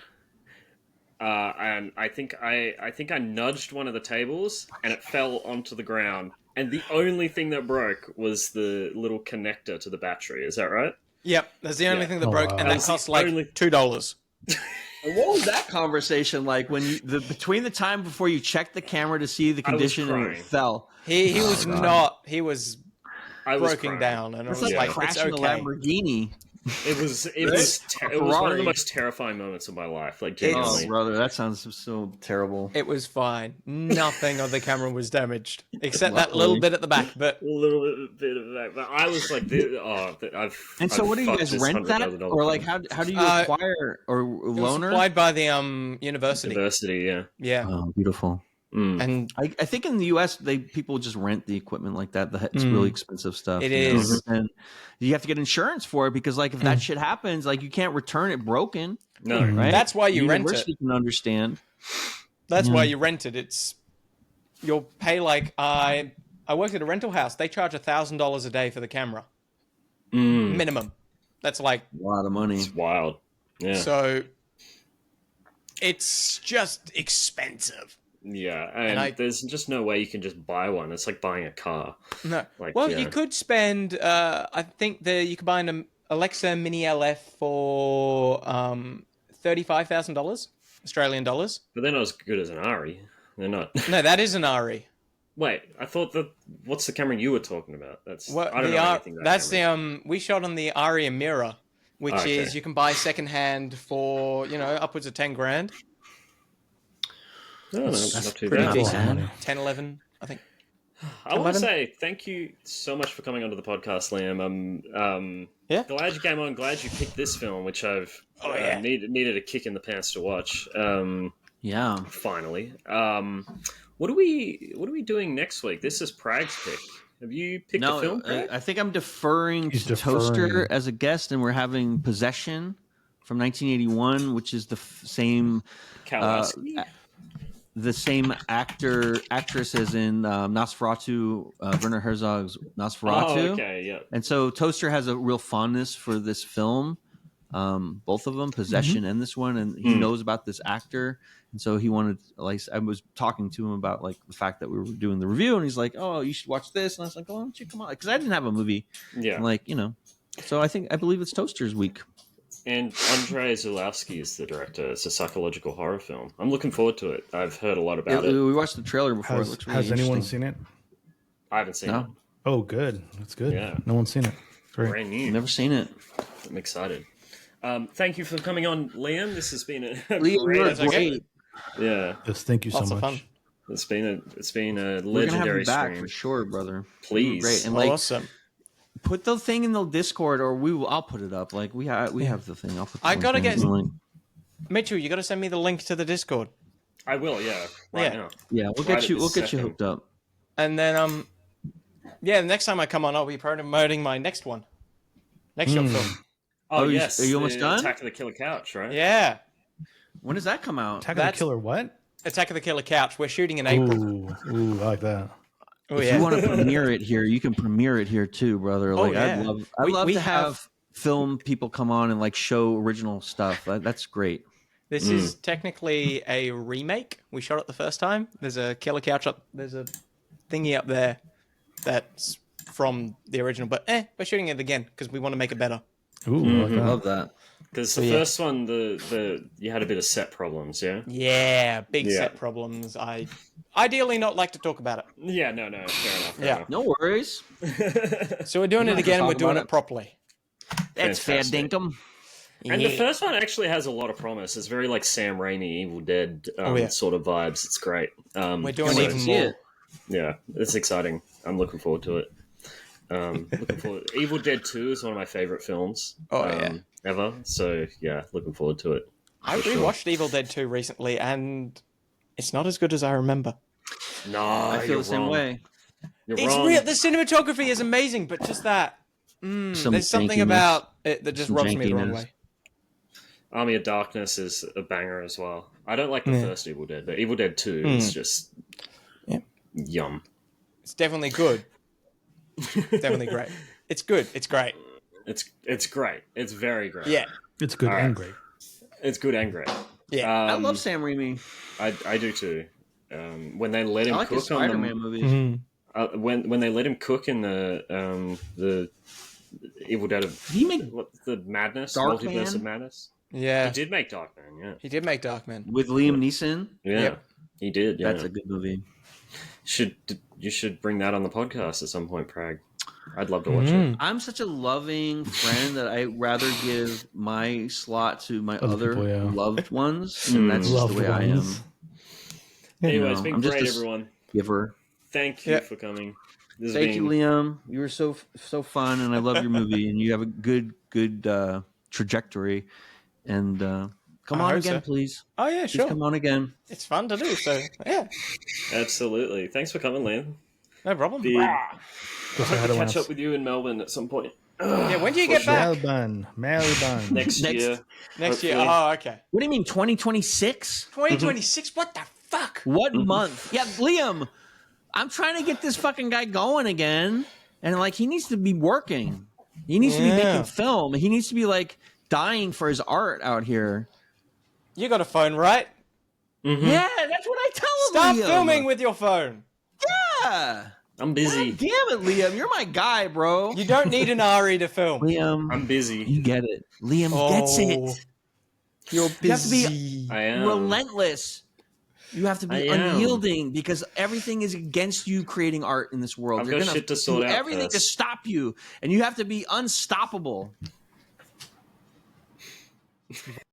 And I think I nudged one of the tables, and it fell onto the ground. And the only thing that broke was the little connector to the battery. Is that right? Yep, that's the only Yeah. thing that Oh, broke, wow. and That that was cost the like only- $2. And what was that conversation like when between the time before you checked the camera to see the I was condition and it crying. fell? He was God. not. He was I was broken crying. down, and I It's was like like, crashing it's a okay. Lamborghini. It was Right? it was one of Ferrari. the most terrifying moments of my life. Like Oh, genuinely. brother, that sounds so terrible. It was fine. Nothing of the camera was damaged except that Luckily. little bit at the back. But A little bit of that, but I was like, And so, what do you guys rent that, or like how do you acquire or it was loaner? supplied by the university. University, yeah. Yeah, Oh, beautiful. Mm. and I think in the U.S. people just rent the equipment like that. It's really expensive stuff. It you know? is. And you have to get insurance for it because, like, if that shit happens, like, you can't return it broken. No, Right? that's why you The rent university it. can understand. That's Yeah. why you rent it. You'll pay like I worked at a rental house. They charge $1,000 a day for the camera minimum. That's like A lot of money. it's wild. Yeah, so. It's just expensive. yeah, and there's just no way you can just buy one. It's like buying a car. No. Like, Well, yeah. you could spend. I think you could buy an Alexa Mini LF for $35,000 Australian dollars. But they're not as good as an Ari. They're not. No, that is an Ari. Wait, I thought that. What's the camera you were talking about? That's What I don't know anything about that's cameras. we shot on the Ari Mirror, which Okay. is you can buy secondhand for upwards of 10 grand, No, not too pretty bad. decent. 10, 11, I think. I want 11? to say thank you so much for coming onto the podcast, Liam. I'm Yeah. glad you came on. Glad you picked this film, which I've yeah. needed a kick in the pants to watch. Yeah. Finally, what are we doing next week? This is Prag's pick. Have you picked a film? Prag? I think I'm deferring He's to Toaster deferring. as a guest, and we're having Possession from 1981, which is the same Kowalski? the same actress as in Nosferatu, Werner Herzog's Nosferatu. Oh, okay, yeah. And so Toaster has a real fondness for this film, both of them, Possession and this one, and he knows about this actor, and so he wanted. Like, I was talking to him about like the fact that we were doing the review, and he's like, "Oh, you should watch this," and I was like, "Oh, why don't you come on?" Because I didn't have a movie, Yeah. and like so I believe it's Toaster's week. And Andrei Tarkovsky is the director. It's a psychological horror film. I'm looking forward to it. I've heard a lot about it. We watched the trailer before. It looks really Has anyone interesting. seen it? I haven't seen No, it. Oh, good. That's good. Yeah. No one's seen it. Great. Brand new. never seen it. I'm excited. Thank you for coming on, Liam. This has been a Liam, great you're episode. great. Yeah, Yes, thank you Lots so of much. fun. it's been a We're gonna have legendary you back stream. for sure, brother. Please. You were great. And like, Awesome. put the thing in the Discord, or I'll put it up. Like we have the thing. I'll put. The I link gotta in get- the link. Mitchell, you got to send me the link to the Discord, I will. Yeah, right Yeah. now. Yeah, we'll Right get at you. this We'll get you second. hooked up. and then yeah, the next time I come on, I'll be promoting my next one, next short film. Oh, you- yes. are you almost the done? Attack of the Killer Couch, right? Yeah, When does that come out? Attack of the That's- Killer, what? Attack of the Killer Couch. We're shooting in April. Ooh, I like that. Oh If yeah. you want to premiere it here, you can premiere it here too, brother. Like yeah. I'd love We to have- have film people come on and like show original stuff. That's great. This is technically a remake. We shot it the first time. There's a Killer Couch up. There's a thingy up there that's from the original, but we're shooting it again because we want to make it better. Ooh, I like I that. love that. Because the yeah. first one, you had a bit of set problems, yeah? Yeah, big Yeah. set problems. I ideally not like to talk about it. Yeah, no, fair enough. Yeah. No worries. So we're doing it not again. gonna We're talk doing about it properly. That's fair, Fantastic. dinkum. And the Yeah. first one actually has a lot of promise. It's very like Sam Raimi, Evil Dead yeah. sort of vibes. It's great. We're doing wait even to see more. it. Yeah, it's exciting. I'm looking forward to it. Looking forward. Evil Dead 2 is one of my favorite films. Ever. So yeah, looking forward to it. I for sure. rewatched Evil Dead 2 recently, and it's not as good as I remember. No, I feel you're the same wrong. way. You're It's wrong. real. The cinematography is amazing, but just that. There's something jankiness. about it that just Some rubs me the wrong jankiness. way. Army of Darkness is a banger as well. I don't like the first Evil Dead, but Evil Dead 2 is just yum. It's definitely good. Definitely great. It's good. It's great. It's great. It's very great. Yeah. It's good All right. and great. It's good and great. Yeah. I love Sam Raimi. I do too. When they let him I like his cook on Spider-Man the movies. when they let him cook in the Evil Dead of Did he make what the madness Dark multiverse Man? of madness. Yeah. He did make Darkman, yeah. He did make Darkman. with Liam Neeson? Yeah, Yep. he did. Yeah, That's a good movie. you should bring that on the podcast at some point, Prag. I'd love to watch it. I'm such a loving friend that I'd rather give my slot to my Other other people, yeah. loved ones, and that's just Loved the way I am. ones. Anyway, know, it's been I'm just great, a everyone. Giver. Thank you Yeah. for coming. This has Thank you, been- Liam. You were so fun, and I love your movie, and you have a good trajectory. And come I on hope again, so. please. Oh, yeah, Just sure. come on again. It's fun to do, so yeah. Absolutely. Thanks for coming, Liam. No problem. The- Go say hi to Catch Lance. up with you in Melbourne at some point Yeah, when do you get back? Melbourne. next Next- year. Next year. hopefully. Oh, okay. What do you mean, 2026? 2026? What the fuck? What month? Yeah, Liam, I'm trying to get this fucking guy going again, and like he needs to be working. He needs to be Yeah. making film. He needs to be like dying for his art out here. You got a phone, right? Yeah, that's what I tell him. Stop Liam. filming with your phone. Yeah. I'm busy. God damn it, Liam. You're my guy, bro. You don't need an RE to film. Liam, I'm busy. you get it. Liam gets it. You're You have to be busy. I am. relentless. You have to be I am. unyielding because everything is against you creating art in this world. I've They're got gonna shit to sort do out everything to first. stop you, and you have to be unstoppable.